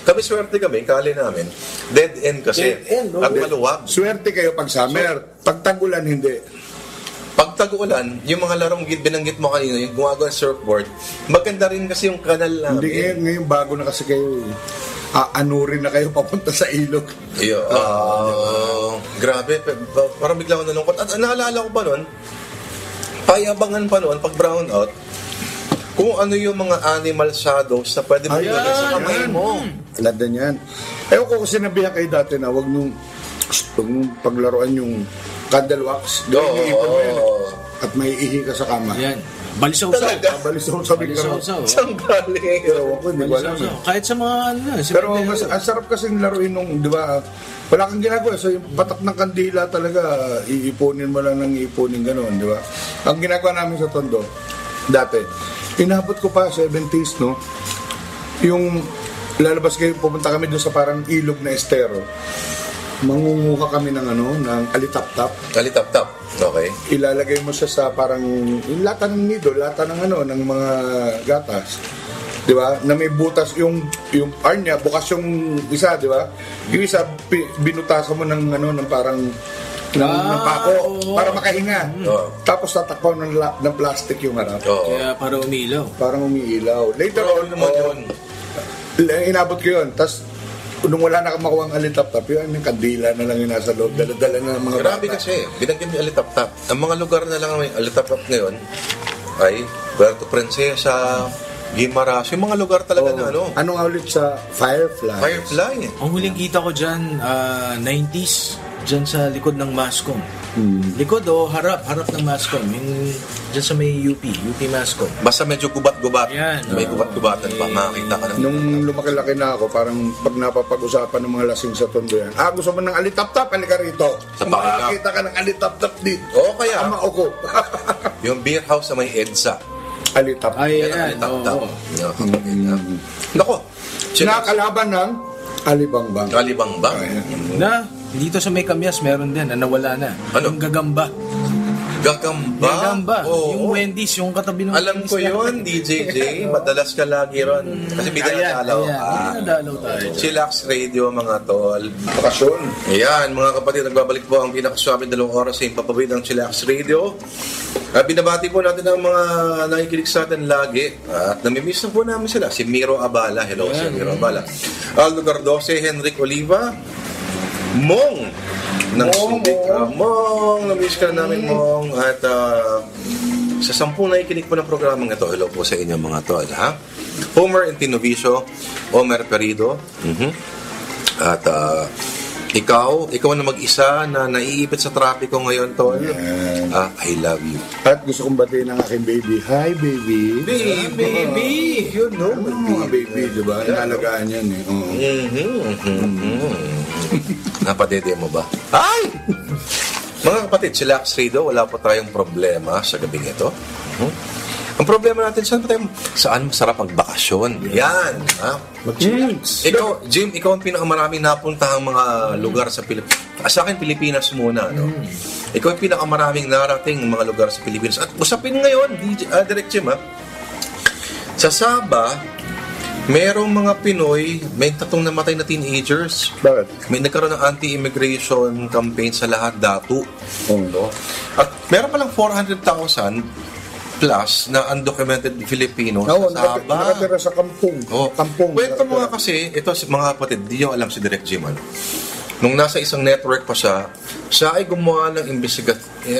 Kami swerte kami, kali namin. Dead end kasi. Dead end, no? At maluwag. Swerte kayo pag summer, pag tagulan hindi. pag tag-ulan, yung mga larong binanggit mo kanina, yung gumagawa ng surfboard, maganda rin kasi yung kanal namin. Hindi ngayon bago na kasi kayo aanurin na kayo papunta sa ilog. Grabe, parang bigla ko nalungkot. At naalala ko pa noon, payabangan pa noon, pag brown out, kung ano yung mga animal shadows na pwede mo ilagay sa kamay mo. Alad na yan. Ewan ko kasi sinabihan kayo dati na huwag nung paglaruan yung candle wax. Gawin ipon mo yan. At may ihi ka sa kama. Yan. Balisaw-saw. Balisaw sa bigla. Saan galing? Ewan ko, hindi ko alam. Kahit sa mga Pero ang sarap kasing laruin nung, di ba, wala kang ginagawa. So yung patak ng kandila talaga, iipunin mo lang ng iipunin gano'n, di ba? Ang ginagawa namin sa Tondo, dati, inabot ko pa 70s, no? Yung lalabas kayo, pupunta kami doon sa parang ilog na estero. Mangunguha kami ng ng alitap-tap. Alitap-tap. Okay. Ilalagay mo siya sa parang yung lata ng nido, lata ng ng mga gatas. 'Di ba? Na may butas yung arm niya, bukas yung isa, 'di ba? Yung isa binutasan mo ng ng parang ng pako para makahinga. Tapos tatakpan ng plastic yung harap. Kaya para umilaw. Parang umiilaw. Later on naman inabot ko yun. Tapos nung wala na akong makuha ang alitap-tap, yun, yung kandila na lang yung nasa loob, dala-dala na ng mga Grabe bata. kasi, binanggit yung alitap-tap. Ang mga lugar na lang may alitap-tap ngayon ay Puerto Princesa, Guimaras, yung mga lugar talaga na Ano nga ulit sa Firefly? Firefly. Ang huling kita ko dyan, 90s, dyan sa likod ng Mascom. Likod o harap ng Mascom. Yung dyan sa may UP Mascom. Basta medyo gubat-gubat. Yan. May gubat-gubatan pa, makakita ka ng... Nung lumaki-laki na ako, parang pag napapag-usapan ng mga lasing sa Tondo yan, gusto mo ng alitap-tap, halika rito. Sa pakita. Makakita ka ng alitap-tap dito. Oo, kaya. Ama ko. Yung beer house na may EDSA. Alitap. Ay, Yan ang yan. alitap-tap. Oo. Nako. Nakakalaban ng Alibangbang. Kalibangbang. Na, dito sa may Kamyas, meron din na nawala na. Ano? Yung Gagamba. Gagamba? Oo. Yung Wendy's, yung katabi ng Alam ko yun, DJJ. Madalas ka lagi ron. Kasi binadalaw ka. Binadalaw tayo. Chillax Radio, mga tol. Bakasyon. Ayan, mga kapatid, nagbabalik po ang pinakaswabing 2 oras sa impapabid ng Chillax Radio. Binabati po natin ang mga nakikinig sa atin lagi. At namimiss na po namin sila. Si Miro Abala. Hello, si Miro Abala. Aldo Gardose, Henrik Oliva, Mong ng Subic. Mong, namiss ka na namin, Mong. At sa 10 nakikinig po ng programang ito, hello po sa inyo mga tol. Ha? Homer Intinovicio, Omer Perido. At ikaw na mag-isa na naiipit sa trapiko ngayon, tol. I love you. At gusto kong batiin ang aking baby. Hi, baby. Baby! Yun, no? Mga baby, di ba? Inalagaan yan eh. Napadede mo ba? Ay! Mga kapatid, Chillax Radio, wala po tayong problema sa gabing ito. Ang problema natin, saan masarap ang bakasyon? Yan. Ha? Ikaw, Jim, ikaw ang pinakamaraming napuntahang mga lugar sa Pilipinas. Sa akin, Pilipinas muna. No? Ikaw ang pinakamaraming narating mga lugar sa Pilipinas. At usapin ngayon, Direct Jim, ha? Sa Sabah, merong mga Pinoy, may 3 namatay na teenagers. Bakit? May nagkaroon ng anti-immigration campaign sa lahat datu. No? At meron palang 400,000 plus na undocumented Filipino sa Sabah. Nakatira sa kampong. Kampong. Kwento mo nga kasi, ito mga kapatid, di nyo alam si Direk Jim. Nung nasa isang network pa siya ay gumawa ng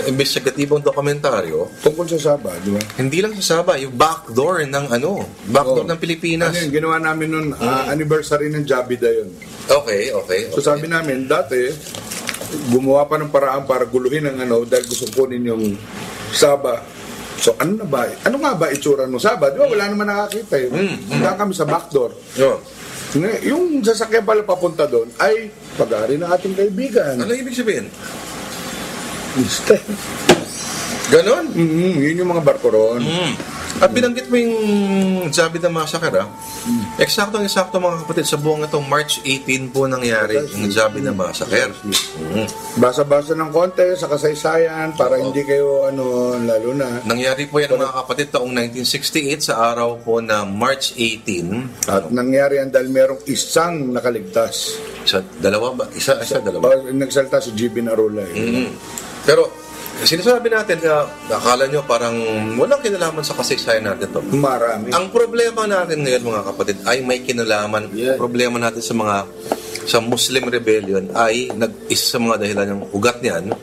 investigatibong dokumentaryo. Tungkol sa Sabah, di ba? Hindi lang sa Sabah, yung backdoor ng ng Pilipinas. Ano yun, ginawa namin nun, anniversary ng Jabida yun. Okay. So sabi namin, dati, gumawa pa ng paraan para guluhin ang dahil gusto kunin yung Sabah. So ano nga ba itsura ng Sabah? Di ba wala naman nakakita eh. Hanggang kami sa backdoor. Yung sasakyan pala papunta doon ay pag-aari ng ating kaibigan. Ano ibig sabihin? Mister. Ganon? Yun yung mga barko ron. At binanggit mo yung Jabida Massacre, Eksakto mga kapatid, sa buong itong March 18 po nangyari yung Jabida Massacre. Basa-basa ng konti sa kasaysayan para hindi kayo lalo na. Nangyari po yan mga kapatid taong 1968 sa araw po na March 18. At nangyari yan dahil merong isang nakaligtas. Dalawa ba? Isa, dalawa. Nagsalta si GB Narola. Pero sinasabi natin na akala nyo parang walang kinalaman sa kasaysayan natin to. Marami. Ang problema natin ngayon mga kapatid ay may kinalaman. Yeah. Problema natin sa Muslim Rebellion ay isa sa mga dahilan ng ugat niyan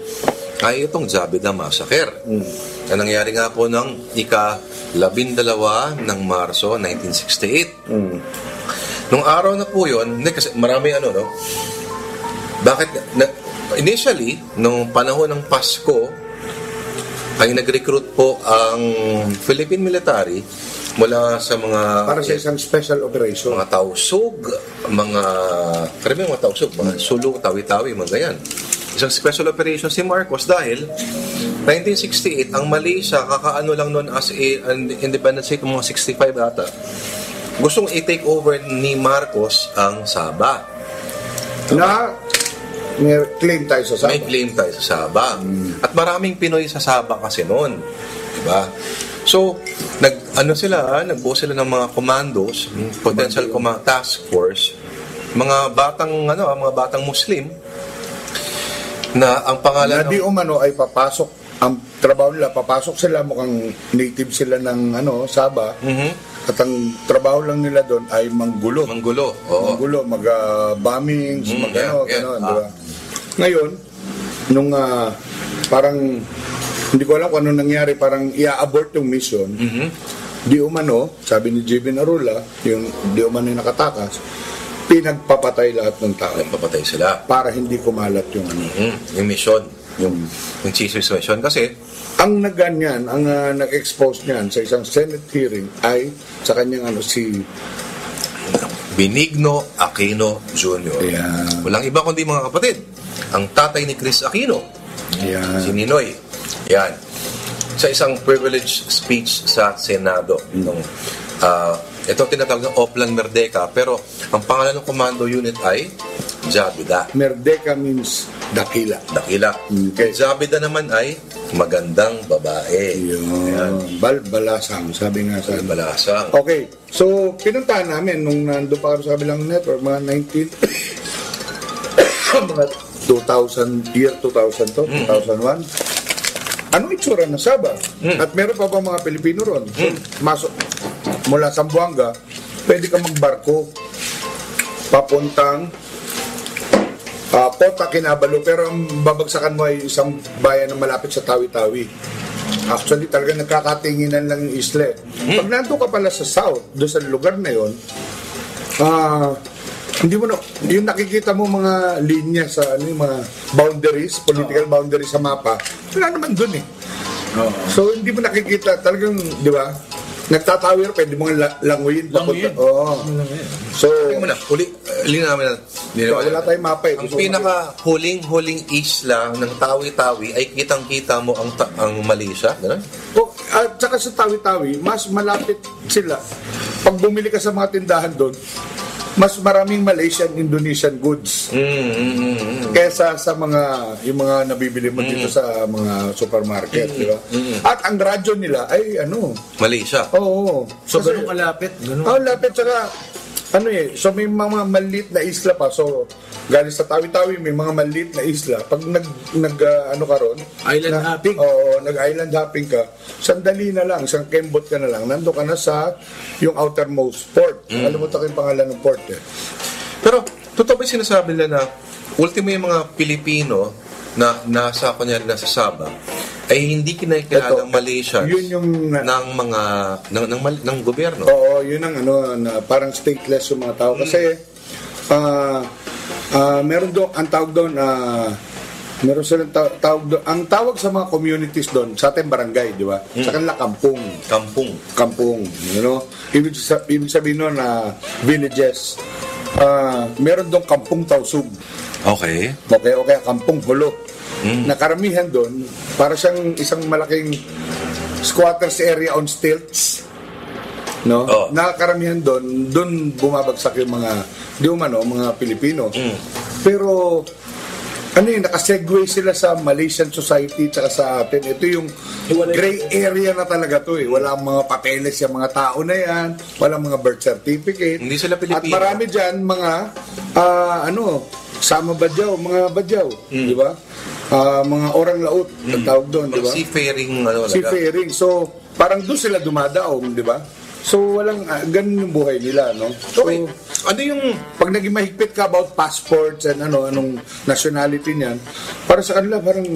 ay itong Zabida Massacre. Na nangyari nga po ng ika-12 ng Marso 1968. Nung araw na po yun, kasi marami no? Initially, nung panahon ng Pasko, ay nag-recruit po ang Philippine military mula sa mga Para sa isang special operation. mga tausog, karamihan mga tausog, mga Sulu, Tawi-Tawi, mga ganyan. Isang special operation si Marcos dahil 1968, ang Malaysia, kakaano lang noon as an independent state, mga 65 ata, gustong i-take over ni Marcos ang Sabah. Na may claim tayo sa Sabah. May claim tayo sa Sabah. At maraming Pinoy sa Sabah kasi noon. Diba? So, nagbuo sila ng mga commandos, potential task force, mga batang Muslim, na ang pangalan Na di umano ay papasok, ang trabaho nila, papasok sila, mukhang native sila ng Sabah, at ang trabaho lang nila doon ay manggulo. Manggulo. Oo. Manggulo, mag-bombings, Yeah. diba? Ngayon, nung parang, hindi ko alam kung ano nangyari, parang i-abort yung mission, di umano, sabi ni JB Narula, yung di umano yung nakatakas, pinagpapatay lahat ng tao Nagpapatay sila. para hindi kumalat yung Yung mission. Yung Jesus mission. Kasi, ang nagganyan, ang nag-expose niyan sa isang Senate hearing ay sa kanyang si Benigno Aquino Jr. Ayan. Walang iba kundi mga kapatid. Ang tatay ni Chris Aquino. Ayan. Si Ninoy. Yan. Sa isang privileged speech sa Senado. Ito tinatawag ng Oplan Merdeka. Pero ang pangalan ng commando unit ay Zabida. Merdeka means dakila. Dakila. Okay. Zabida naman ay magandang babae. Yun. Balbalasang, sabi nga sa Balasang. Okay, so pinuntahan namin nung nandun pa kami sa kabilang network, mga mga 2000, year 2000 to, 2001. Ano itsura ng Sabah? At meron pa ba mga Pilipino ron? So, masok mula Zamboanga, pwede ka magbarko papuntang Pota Kinabalu, pero ang babagsakan mo ay isang bayan na malapit sa Tawi-Tawi. Actually, talaga nagkakatinginan lang yung isla. Pag nandun ka pala sa south, doon sa lugar na yon, hindi mo yung nakikita mo mga linya sa yung mga boundaries, political boundaries sa mapa, wala naman doon eh. So, hindi mo nakikita, talagang, di ba, nagtatawir, pwede mong languyin. Languyin? Oo. So, Tingnan mo na, linawin na. wala tayong mapa eh. Ang pinaka-huling isla ng Tawi-Tawi ay kitang-kita mo ang Malaysia. Gano'n? At saka sa Tawi-Tawi, mas malapit sila. Pag bumili ka sa mga tindahan doon, mas maraming Malaysian, Indonesian goods kesa sa yung mga nabibili mo dito sa mga supermarket, di ba? At ang radyo nila ay Malaysia. Oo. So, ganun kalapit? Ganun. Lapit, saka so may mga maliit na isla pa. So, galing sa Tawi-Tawi, may mga maliit na isla. Pag ka ron, Island hopping? Oo, nag-island hopping ka, sandali na lang, isang kembot ka na lang, nando ka na sa yung outermost port. Alam mo yung pangalan ng port eh. Pero, totoo ba sinasabi nila na ultimo yung mga Pilipino na nasa Sabah ay hindi kinakilala ng Malaysia yun yung ng gobyerno. Oo, yun ang na parang stateless yung mga tao. Kasi, meron doon, ang tawag doon, meron silang tawag doon, ang tawag sa mga communities doon, sa ating barangay, di ba? Sa kanila, kampung. Kampung, Ibig sabihin noon na villages. Meron doon kampung Tausug. Okay. Okay, kampung Hulo. Na karamihan doon, para siyang isang malaking squatters area on stilts. No? Oh. Nakakaramihan doon bumabagsak yung mga Pilipino. Pero nakasegue sila sa Malaysian society tsaka sa atin. Ito yung gray area na talaga to eh. Walang mga papeles yung mga tao na yan, walang mga birth certificate. Hindi sila Pilipino. At marami dyan mga Sama Badyaw, mga Badyaw, di ba? mga orang laut, ang tawag doon, di ba? Seafaring, ano, Seafaring. So, parang doon sila dumadaong, di ba? So, walang, ganun yung buhay nila, no? So, Okay. Ano yung... pag naging mahigpit ka about passports and anong nationality niyan, para sa kanila, parang,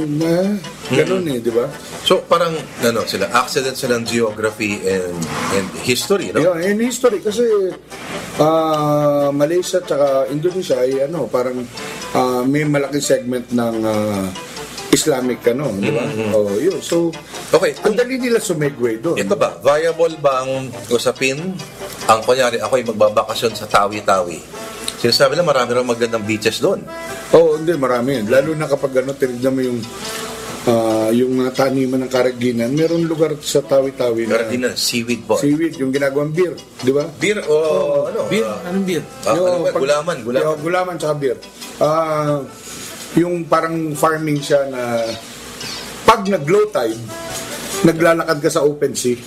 ganun di ba? So, parang, sila, accident silang geography and history, no? Yeah, in history, kasi Malaysia at Indonesia ay parang may malaking segment ng Islamic, di ba? Oh, yun. So, Okay, ang dali nila sumegway doon. Ito ba, viable ba ang usapin? Ang kunyari, ako'y magbabakasyon sa Tawi-Tawi. Sinasabi na marami rin magandang beaches doon. Oo, hindi, marami yan. Lalo na kapag tinignan mo yung taniman ng Karaginan, meron lugar sa Tawi-Tawi Meron din na seaweed po. seaweed, yung ginagawang beer, di ba? Beer o ano? Beer? Anong beer? Gulaman. Gulaman tsaka beer. Yung parang farming siya na pag nag-low tide, naglalakad ka sa open sea.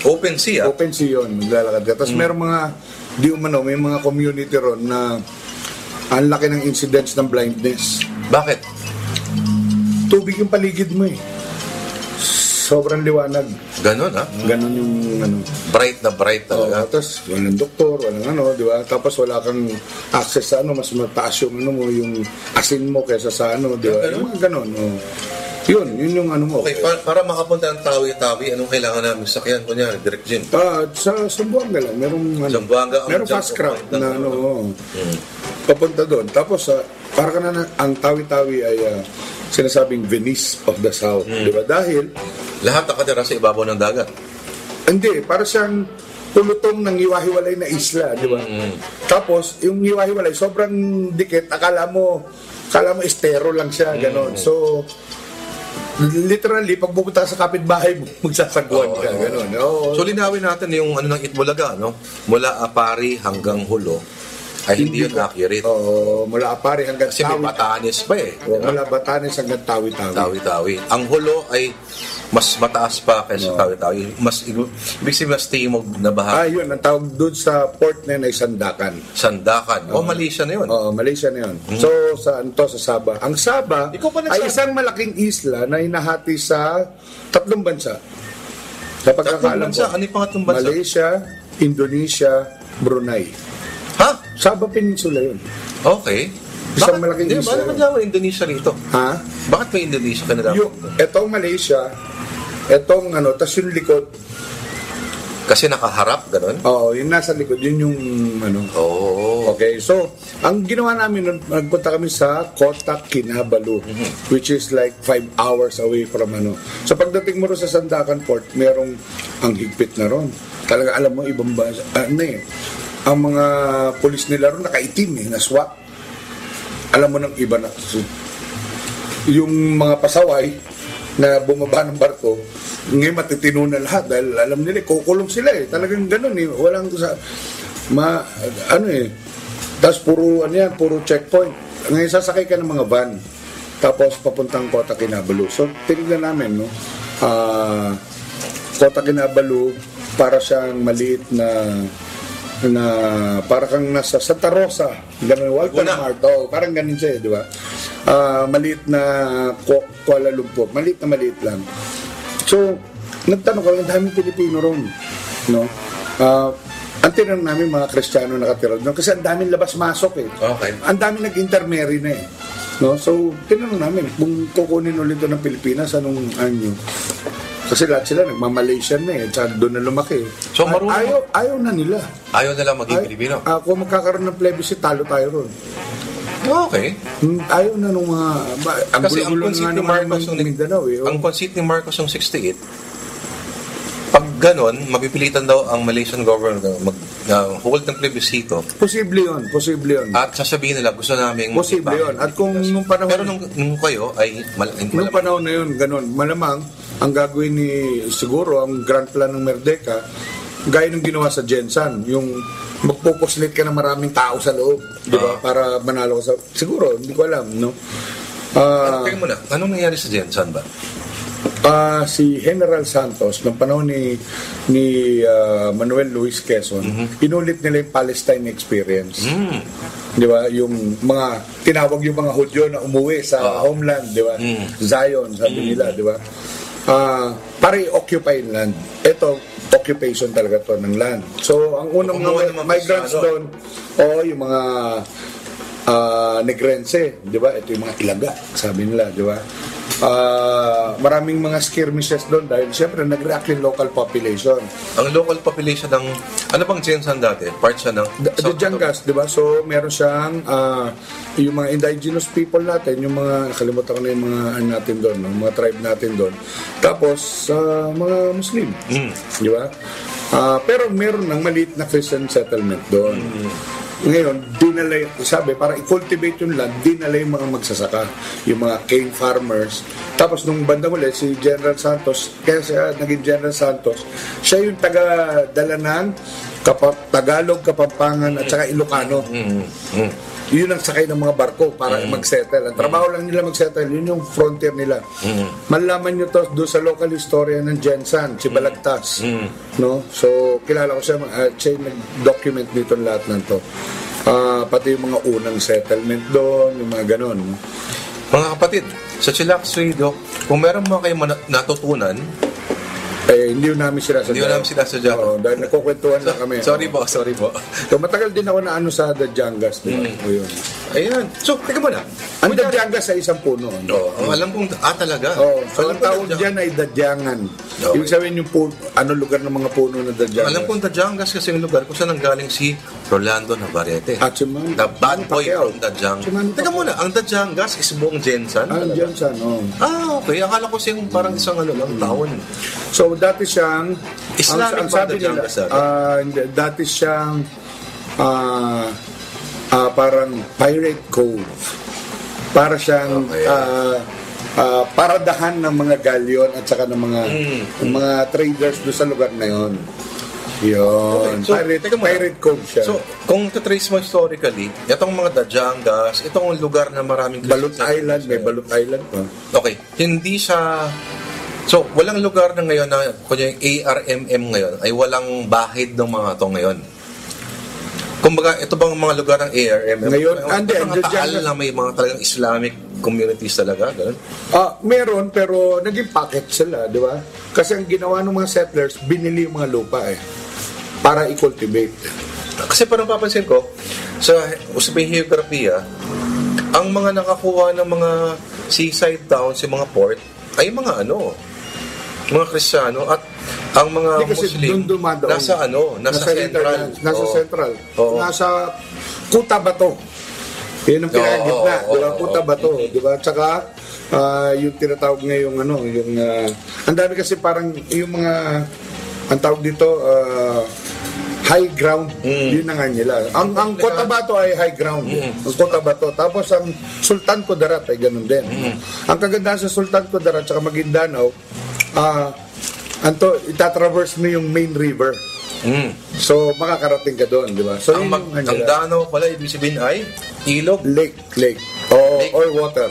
Open sea, ah? Open sea yun, naglalakad ka. Tapos meron may mga community ron na ang laki ng incidents ng blindness. Bakit? Tubig yung paligid mo eh. Sobrang liwanag. Ganon, ha? Ganon yung Bright na bright talaga. tapos walang doktor, walang di ba? Tapos wala kang access sa mas mataas yung yung asin mo kaysa sa di ba? Yung mga ganon. Yun yung mo. Okay, para makapunta ng Tawi-Tawi, anong kailangan namin sakyan? Kunyari, direct gym. Sa Zamboanga lang, merong Zamboanga, merong fast craft na papunta doon. Tapos para ka na ang Tawi-Tawi ay sinasabing Venice of the South, di ba? Dahil Lahat nakatira sa ibabaw ng dagat. hindi, para siyang pulutong ng hiwa-hiwalay na isla, di ba? Tapos yung hiwa-hiwalay sobrang dikit, akala mo estero lang siya, ganon. So literally, pag pupunta ka sa kapitbahay mo, magsasagwan ka, gano'n. So, linawin natin yung ng Itbulaga, no? Mula Apari hanggang Hulo, ay hindi yun accurate. Mula Apari hanggang Kasi may Batanes pa eh. Mula Batanes hanggang Tawi-Tawi. Tawi-Tawi. Ang Hulo ay mas mataas pa kaysa Tawi-Tawi. Ibig sabihin mas timog na bahagi. Yun, ang tawag doon sa port na yun ay Sandakan. Sandakan. Malaysia na yun. Malaysia na yun. So, sa Sabah. Ang Sabah ay isang malaking isla na hinahati sa 3 bansa. Sa pagkakaalam ko. Ano yung pangatlong bansa? Malaysia, Indonesia, Brunei. Ha? Sabah Peninsula yun. Okay. Isang malaking isla. Bakit naman Indonesia rito? Ha? Bakit may Indonesia ka na Etong Malaysia, etong tas yung likod. Kasi nakaharap, gano'n? Yung nasa likod, yun yung Oh. Okay, so, ang ginawa namin nun, nagpunta kami sa Kota Kinabalu, which is like 5 hours away from So, pagdating mo rin sa Sandakan Port, merong ang higpit na ron. Talaga, alam mo, ibang bansa, ang mga polis nila ron nakaitim na SWAT. Alam mo ng iba na. So, yung mga pasaway na bumaba ng barko, ngayon matitino na lahat dahil alam nila, kukulong sila talagang ganun walang tapos puro checkpoint. Ngayon sasakay ka ng mga van tapos papuntang Kota Kinabalu. So tinignan namin Kota Kinabalu para siyang maliit na para kang nasa Santa Rosa, ganun, Walter Marto, parang ganun siya, di ba? Maliit na Kuala Lumpur, maliit lang. So, nagtanong kami, ang daming Pilipino ron, no? Ang tinanong namin mga Kristiyano nakatira doon kasi ang daming labas-masok Okay. Ang daming nag-intermarry na no? So, tinanong namin kung kukunin ulit doon ng Pilipinas, anong anyo? Kasi lahat sila nagmamalaysian na tsaka doon na lumaki. So, marunong... Ayaw na nila. Ayaw nila maging Pilipino? Kung magkakaroon ng plebiscite, talo tayo ron. Okay. Ayaw na nung ang kasi ang conceit ni Marcos ang conceit ni Marcos yung 68, pag ganon, mapipilitan daw ang Malaysian government hold ng plebisito. Posible yun. At sasabihin nila, gusto namin posible yun. At kung nung panahon... Pero nung kayo ay... Nung panahon na yun, ganon. Malamang, ang gagawin siguro, ang grand plan ng Merdeka, gaya ng ginawa sa Jensan, yung magpupuslit ka ng maraming tao sa loob, di ba? Para manalo ka sa... Siguro, hindi ko alam, no? Teka muna, anong nangyari sa Jensan ba? si General Santos ng panahon ni Manuel Luis Quezon, inulit nila yung Palestine experience. Di ba? Yung mga tinawag yung mga Hudyo na umuwi sa homeland, di ba? Zion, sabi nila, di ba? Para i-occupy yung land. Ito, occupation talaga to ng land. So, ang unang mga migrants doon, yung mga Negrense, di ba? Ito yung mga Ilaga, sabi nila, di ba? Maraming mga skirmishes doon dahil siyempre nag-react yung local population. Ang local population ng, ano bang Jensan dati? Part siya ng The Jangas, di ba? So, meron siyang yung mga indigenous people natin, yung mga, nakalimutan ko na yung mga natin doon, mga tribe natin doon. Tapos, mga Muslim, di ba? Pero meron ng maliit na Christian settlement doon. Ngayon, dinala, sabi, para i-cultivate yung land, dinala yung mga magsasaka, yung mga cane farmers. Tapos nung bandang ulit, si General Santos, kaya siya naging General Santos, siya yung taga-dala ng Tagalog, Kapampangan, at saka Ilocano. Yun ang sakay ng mga barko para mag-settle. Ang trabaho lang nila mag-settle, yun yung frontier nila. Malaman nyo to doon sa local historian ng Jensan, si Balagtas. No? So, kilala ko siya, siya yung nag-document dito lahat ng to. Pati yung mga unang settlement doon, yung mga ganon. Mga kapatid, sa Chillax Radio, kung meron mga kayo natutunan, hindi namin sila sa Hindi namin sila sa Jangas. Oo, dahil nagkukwentuhan lang kami. Sorry po. So, matagal din ako na sa The Jangas. Yun. Ayan. So, teka muna. Ang The Jangas ay isang puno. Ang alam kong, talaga. So, ang tawag dyan ay Dadyangan. Ibig sabihin yung lugar ng mga puno na Dadyangas. Alam kong Dadyangas kasi yung lugar kung saan nanggaling si Rolando Navarrete. At si Man, The bad boy Pacquiao. from Dadyangas. Si Man Teka muna, ang Dadyangas is buong Jensan? Ang Jensan, Okay. Akala ko siyang parang isang lang taon. So, dati siyang Islamic ang sabi nila, dati siyang parang pirate cove. Para siyang paradahan ng mga galleon at saka ng mga traders doon sa lugar na yon. Yun. Okay. So, pirate cove siya. So, kung trace mo historically, itong mga Dadyangas, itong lugar na maraming Balut Island, may Balut Island pa. Okay. Hindi siya... So, walang lugar na ngayon na, kunya yung ARMM ngayon, ay walang bahid ng mga ito ngayon. Kumbaga, ito bang mga lugar ng ARMM? Ngayon, mga taal na may mga talagang Islamic communities talaga, gano'n? Meron, pero naging pocket sila, di ba? Kasi ang ginawa ng mga settlers, binili yung mga lupa para i-cultivate. Kasi parang papansin ko, sa usaping geografiya, ang mga nakakuha ng mga seaside towns, yung mga port, ay mga mga Kristiyano at ang mga Muslim nasa central. Nasa central. Oo. Nasa Cotabato. Yun ang pinakagitna, di ba? Cotabato, di ba? Tsaka yung tinatawag ngayong ang dami kasi parang yung mga ang tawag dito high ground, yun na nga nila. Ang Cotabato ay high ground. Ang Cotabato. Tapos ang Sultan Kudarat ay ganun din. Ang kagandahan sa Sultan Kudarat at Maguindanao, itatraverse mo yung main river. So, makakarating ka doon, di ba? So, ang Danao pala, ibig sabihin ay ilog? Lake. Or water.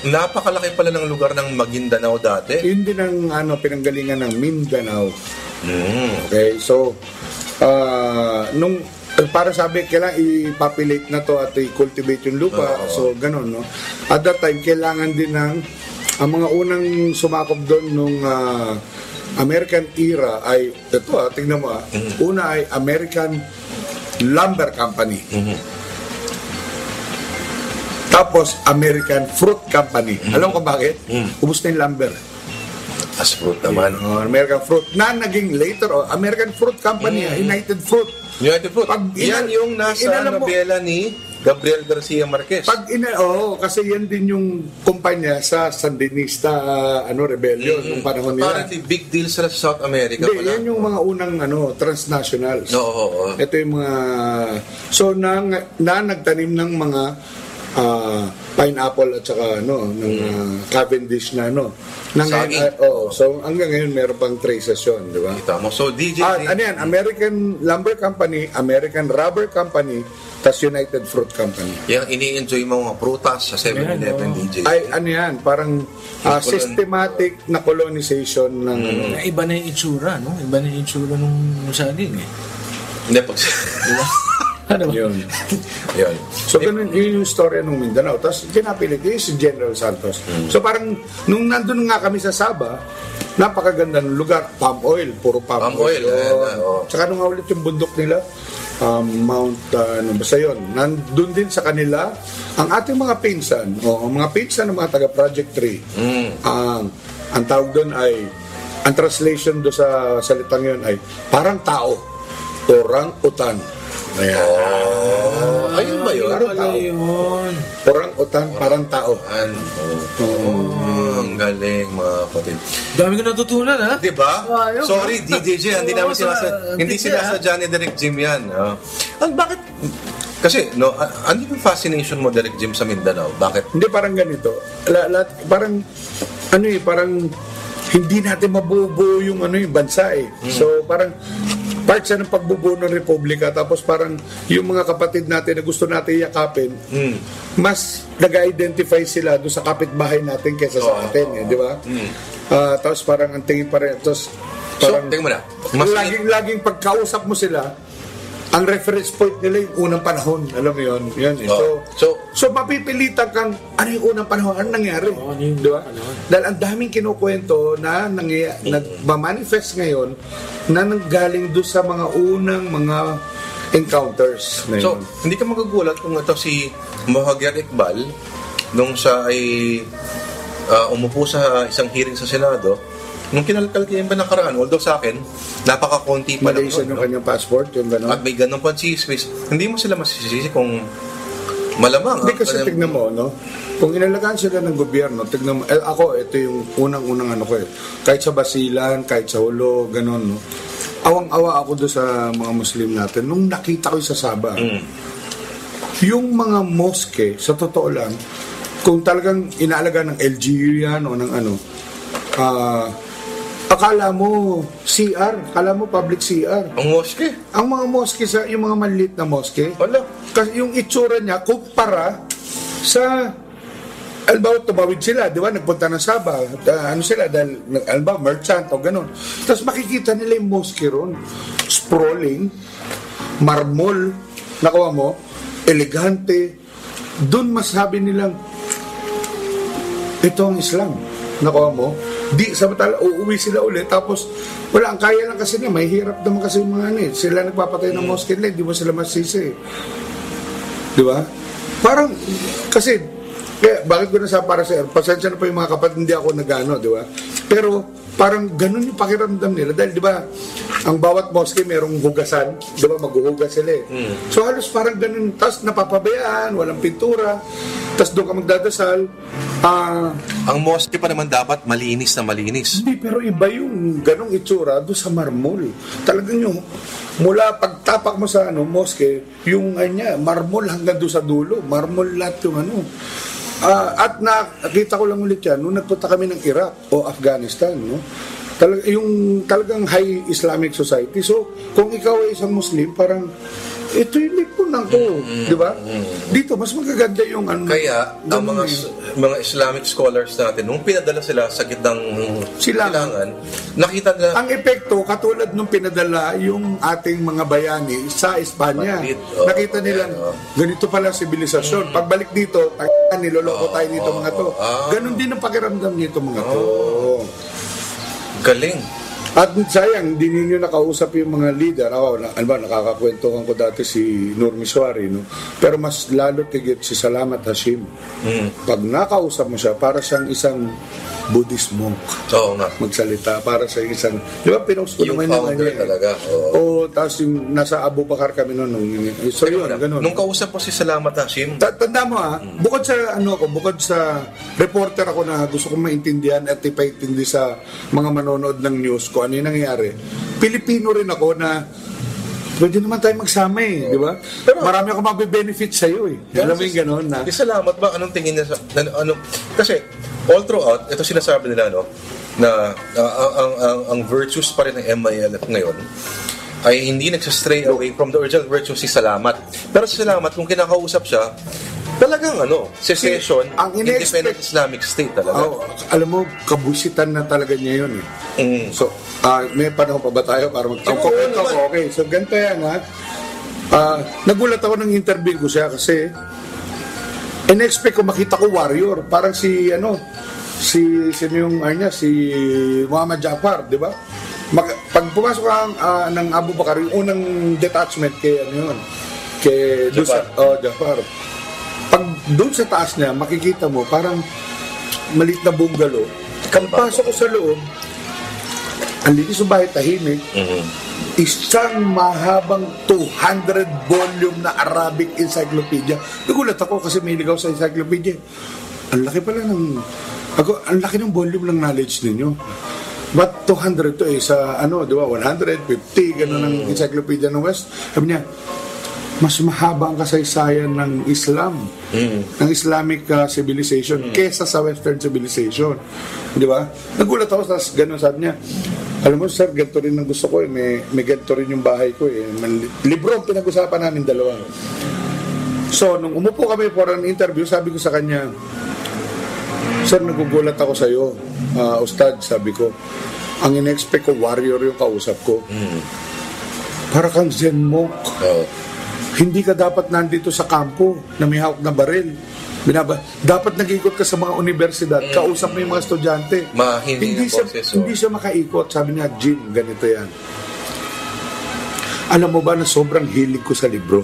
Napakalaki pala ng lugar ng Maguindanao dati. Yun din ang pinanggalingan ng Mindanao. Okay, so para sabi, kailangan i-populate na to at i-cultivate yung lupa. So, ganun, no? At that time, kailangan din ang mga unang sumakop doon nung American era ay, ito tingnan mo una ay American Lumber Company. Tapos, American Fruit Company. Alam ko bakit? Ubus na yung lumber. As fruit naman. American Fruit. Na naging later, American Fruit Company, United Fruit. Yan yung nasa nobela ni Gabriel Garcia Marquez. Kasi yan din yung kumpanya sa Sandinista rebellion nung panahon nila. Apparently, big deal sila sa South America Hindi, pala. yan yung mga unang transnationals. Ito yung mga... So, nagtanim ng mga pineapple at saka ng Cavendish na Saging. So hanggang ngayon meron pang traces yun, di ba? Kita mo. So, DJ, Ano yan? American Lumber Company, American Rubber Company, tas United Fruit Company. yung ini-enjoy mo mga prutas sa 7-Eleven, DJ. Ay, ano yan? Parang systematic na colonization ng Iba na yung itsura, no? Iba na yung itsura nung saging, eh. Hindi, pag... Ano ba? yun. Yun. So, ganun yun yung story ng Mindanao. Tapos, kinapilit yun si General Santos. So, parang, nung nandun nga kami sa Sabah, napakaganda ng lugar. Palm oil, puro palm Palm oil, oil. ayan, oo. Tsaka nung nga ulit yung bundok nila, Mount, basta yun. Nandun din sa kanila, ang ating mga pinsan, ang mga pinsan ng mga taga Project 3, ang tawag doon ay, ang translation do sa salitang yun ay, parang tao, orang utan. Ayan. Ayun ba yun? Parang tao. Orang utan, parang tao. Ang galing, mga kapatid. Dami ko natutunan, ha? Diba? Ayun. Sorry, DJJ, hindi namin hindi sinasadya ni Direk Jim yan. Bakit? Kasi, ano yung fascination mo, Direk Jim, sa Mindanao? Bakit? Hindi, parang ganito. Parang, parang hindi natin mabubuo yung bansa eh. So, parang part siya ng pagbubuo ng Republika, tapos parang yung mga kapatid natin na gusto natin yakapin, mas nag-identify sila doon sa kapitbahay natin kaysa sa atin, di ba? Tapos parang ang tingin pa rin, tapos parang tingin mo na. laging pagkausap mo sila, ang reference point nila yung unang panahon, alam mo yun? Yan, eh. So mapipilitan kang, ano yung unang panahon? Ano nangyari? Di ba? Dahil ang daming kinukwento na nagmamanifest ngayon na nanggaling doon sa mga unang mga encounters. So, hindi ka magugulat kung ito si Mohagar Iqbal, nung siya ay umupo sa isang hearing sa Senado, nung kinalkalkihan ba nakaraan, although sa akin, napaka-konti pa lang. Malaysian yung kanyang passport, yung gano'n. At may ganun pa space. Hindi mo sila masisisi kung malamang. Hindi kasi tignan mo, no? Kung inalagaan sila ng gobyerno, tignan mo, ako, ito yung unang-unang ko eh. Kahit sa Basilan, kahit sa Hulo, gano'n, no? Awang-awa ako doon sa mga Muslim natin. Nung nakita ko sa Sabah, yung mga mosque, sa totoo lang, kung talagang inaalaga ng LGU yan o ng akala mo CR, akala mo public CR. Ang mosque? Ang mga mosque, yung mga maliit na mosque, Wala. kasi yung itsura niya, kumpara sa, albaw, tumawid sila, di ba, nagpunta ng Sabah, sila, dahil, albaw, merchant o ganun. Tapos makikita nila yung mosque ron, sprawling, marmol, nakuha mo, elegante, doon masabi nilang, ito ang Islam, nakuha mo, di samantala uuwi sila ulit, tapos wala, ang kaya lang kasi na may hirap naman kasi yung mga sila nagpapatay ng mosque nila, di mo sila masisi, di ba? Parang kasi kaya, bakit ko nasabi para sa pasensya na po yung mga kapatid, hindi ako nagano, di ba? Pero parang ganun yung pakiramdam nila dahil di ba ang bawat mosque merong hugasan, di ba, maghuhugas sila eh. So halos parang ganun, tapos napapabayaan, walang pintura, tapos doon ka magdadasal. Ang mosque pa naman dapat malinis na malinis. Hindi, pero iba yung ganong itsura doon sa marmol. Talagang yung mula pagtapak mo sa mosque, yung marmol hanggang doon sa dulo, marmol lahat yung at nakita ko lang ulit yan nung nagpunta kami ng Iraq o Afghanistan, no? Talagang high Islamic society. So, kung ikaw ay isang Muslim, parang ito yung lipunan ko, di ba? Dito, mas magaganda yung Kaya, ang mga Islamic scholars natin, nung pinadala sila sa gitnang silangan, nakita nila... Ang epekto, katulad nung pinadala yung ating mga bayani sa Espanya. Nakita nila, ganito pala sibilisasyon. Pagbalik dito, niloloko tayo dito mga to. Ganon din ang pakiramdam nito mga to. Galing. At sayang, hindi ninyo nakausap yung mga leader. Nakakakwentuhan ko dati si Nur Miswari, no? Pero mas lalo tigit si Salamat Hashim. Pag nakausap mo siya, para siyang isang Buddhist monk. Oo nga. Magsalita para sa isang, di ba, pinost ko Yung naman founder talaga. Oo, tapos yung nasa Abu Bakar kami noon. So yun, ganun. Nung kausap po si Salamat Hashim, Tanda mo bukod sa reporter ako na gusto kong maintindihan at ipaintindi sa mga manonood ng news ko ano yung nangyayari. Pilipino rin ako na pwede naman tayo magsama di ba? Pero, marami akong mabe-benefit sa'yo Alam mo yung gano'n na. Salamat ba? Anong tingin niya kasi, all throughout, ito sinasabi nila, na ang virtues pa rin ng MILF ngayon ay hindi nagsastray away from the original virtues si Salamat. Pero si Salamat, kung kinakausap siya, talagang secession, ang independent Islamic State talaga. Alam mo, kabusitan na talaga niya yun So, may panahon pa ba tayo para Okay, so ganito yan nagulat ako ng interview ko siya kasi in-expect ko makita ko warrior. Parang sino yung si Muhammad Jafar, di ba? Pag pumasok ng Abu Bakar, yung unang detachment kay Jafar. Pag doon sa taas niya, makikita mo parang maliit na bungalow. Pagpasok ko sa loob, ang linis ng bahay, tahimik. Isang mahabang 200 volume na Arabic encyclopedia. Nagulat ako kasi may ligaw sa encyclopedia. Ang laki pala ang laki ng volume ng knowledge ninyo. But 200 to sa di ba, 150, gano'n ng encyclopedia ng West. Sabi niya, mas mahaba ang kasaysayan ng Islam, ng Islamic civilization, kesa sa Western civilization. Di ba? Nagulat ako, tapos gano'n sabi niya, alam mo sir, ganito rin ang gusto ko may ganito rin yung bahay ko Libro ang pinag-usapan namin dalawa. So, nung umupo kami for an interview, sabi ko sa kanya, sir, nagugulat ako sa iyo, Ustad, sabi ko. Ang in-expect ko, warrior yung kausap ko. Para kang Zen monk. Hindi ka dapat nandito sa kampo na may hawak na baril. Dapat nag-ikot ka sa mga universidad, kausap mo yung mga estudyante. Hindi siya makaikot. Sabi niya, Jim, ganito yan. Alam mo ba na sobrang hilig ko sa libro?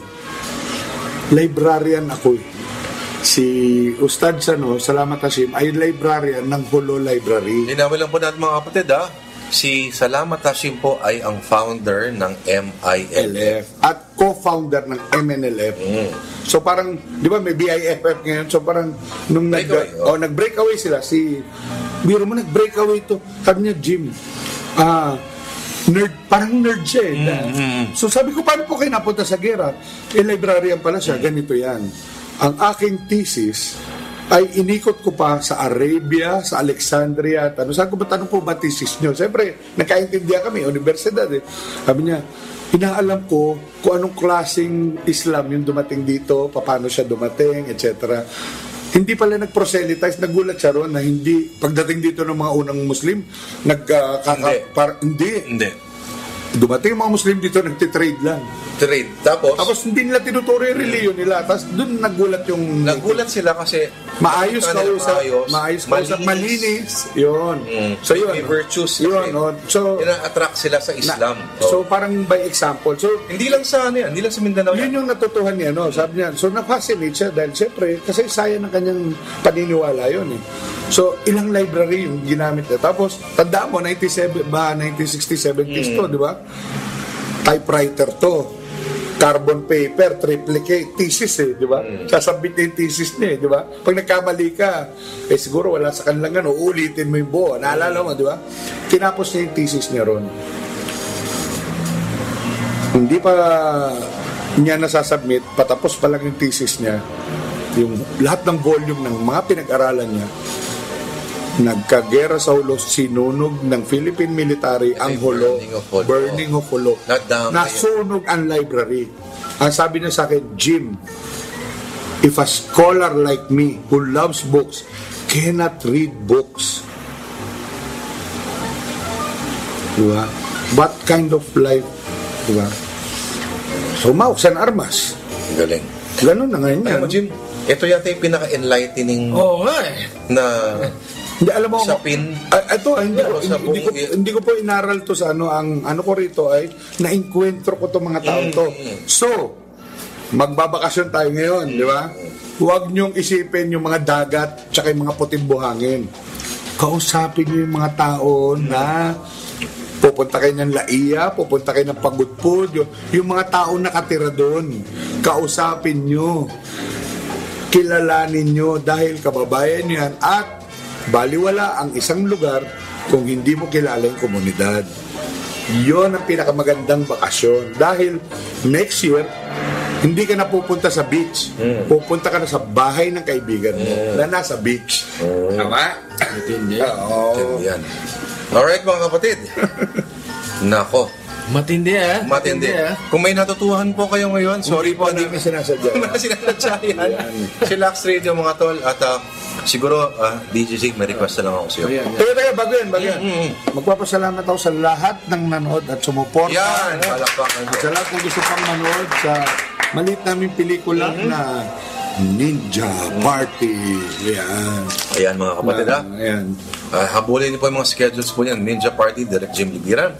Librarian ako Si Ustad Salamat Hashim, ay librarian ng Holo Library. Linawin lang po natin mga kapatid Si Salamat Hashim po ay ang founder ng MILF at co-founder ng MNLF. So parang, di ba may BIFF ngayon, so parang nung nag-breakaway sila, biro mo nag-breakaway to, sabi niya, Jim, nerd, parang nerd siya So sabi ko, paano po kayo napunta sa gera? Librarian pala siya, ganito yan. Ang aking thesis ay inikot ko pa sa Arabia, sa Alexandria, Sabi ko, tanong po ba thesis nyo? Siyempre, nagkaintindihan kami, universidad Sabi niya, inaalam ko kung anong klaseng Islam yung dumating dito, paano siya dumating, etc. Hindi pala nag-proselytize, nagulat siya ron na hindi, pagdating dito ng mga unang Muslim, hindi. Dumating yung mga Muslim dito, nagtitrade lang. Tapos hindi nila tinuturo yung reliyon nila. Tapos doon nagulat sila kasi maayos kausap, malinis. Yun. So yun. May virtues. Yun. So, ina-attract sila sa Islam. So parang by example. So, hindi lang sa Mindanao. Yun yung natutuhan niya. Sabi niya, so na-fascinate siya dahil siyempre, kasi sayang ng kanyang paniniwala yun So, ilang library yung ginamit niya. Tapos, tandaan mo, 1960s, 70s to, di ba? Typewriter to. Carbon paper, triplicate, thesis di ba? Sasabit na yung thesis niya, di ba? Pag nagkamali ka, siguro wala sa kanilang ulitin mo yung buo. Naalala mo, di ba? Tinapos niya yung thesis niya ron. Hindi pa niya nasasubmit, patapos pa lang yung thesis niya, yung lahat ng volume ng mga pinag-aralan niya, nagkagera sa Holo, sinunog ng Philippine military ang Holo, burning of Holo. Nasunog ang library. Ang sabi niya sa akin, Jim, if a scholar like me who loves books cannot read books, diba? What kind of life, diba? So, mauksan armas. Galing. Ganun na ngayon yan. Alam mo, Jim, ito yata yung pinaka-enlightening na hindi, alam mo, sapin. Ito, hindi ko po inaral to sa ang ko rito ay na-encuentro ko to mga tao to. So, magbabakasyon tayo ngayon, di ba? Huwag niyong isipin yung mga dagat tsaka yung mga puting buhangin. Kausapin niyo yung mga tao na pupunta kayo ng Laia, pupunta kayo ng Pagudpud, yung mga tao nakatira doon. Kausapin niyo. Kilalanin niyo dahil kababayan niyo yan at baliwala ang isang lugar kung hindi mo kilala yung komunidad. yon ang pinakamagandang bakasyon. Dahil next year, hindi ka na pupunta sa beach. Pupunta ka na sa bahay ng kaibigan mo na nasa beach. Tama? Matindi. Oo. Yan. Alright mga kapatid. Nako. Matindi ah. Matindi. Kung may natutuhan po kayo ngayon, sorry po. Hindi may sinasadya. Wala sinasadya yan. Si Lax Radio mga tol. At siguro, DJJ, may request na lang ako sa'yo. Teka, bago yan. Magpapasalamat ako sa lahat ng nanood at sumuporta. Yan. Palakpakan At sa lahat ng gusto pang manood sa maliit naming pelikula na Ninja Party. Yan. Ayan mga kapatid Ayan. habulin niyo po yung mga schedules po niyan. Ninja Party, Direct Jim Libiran.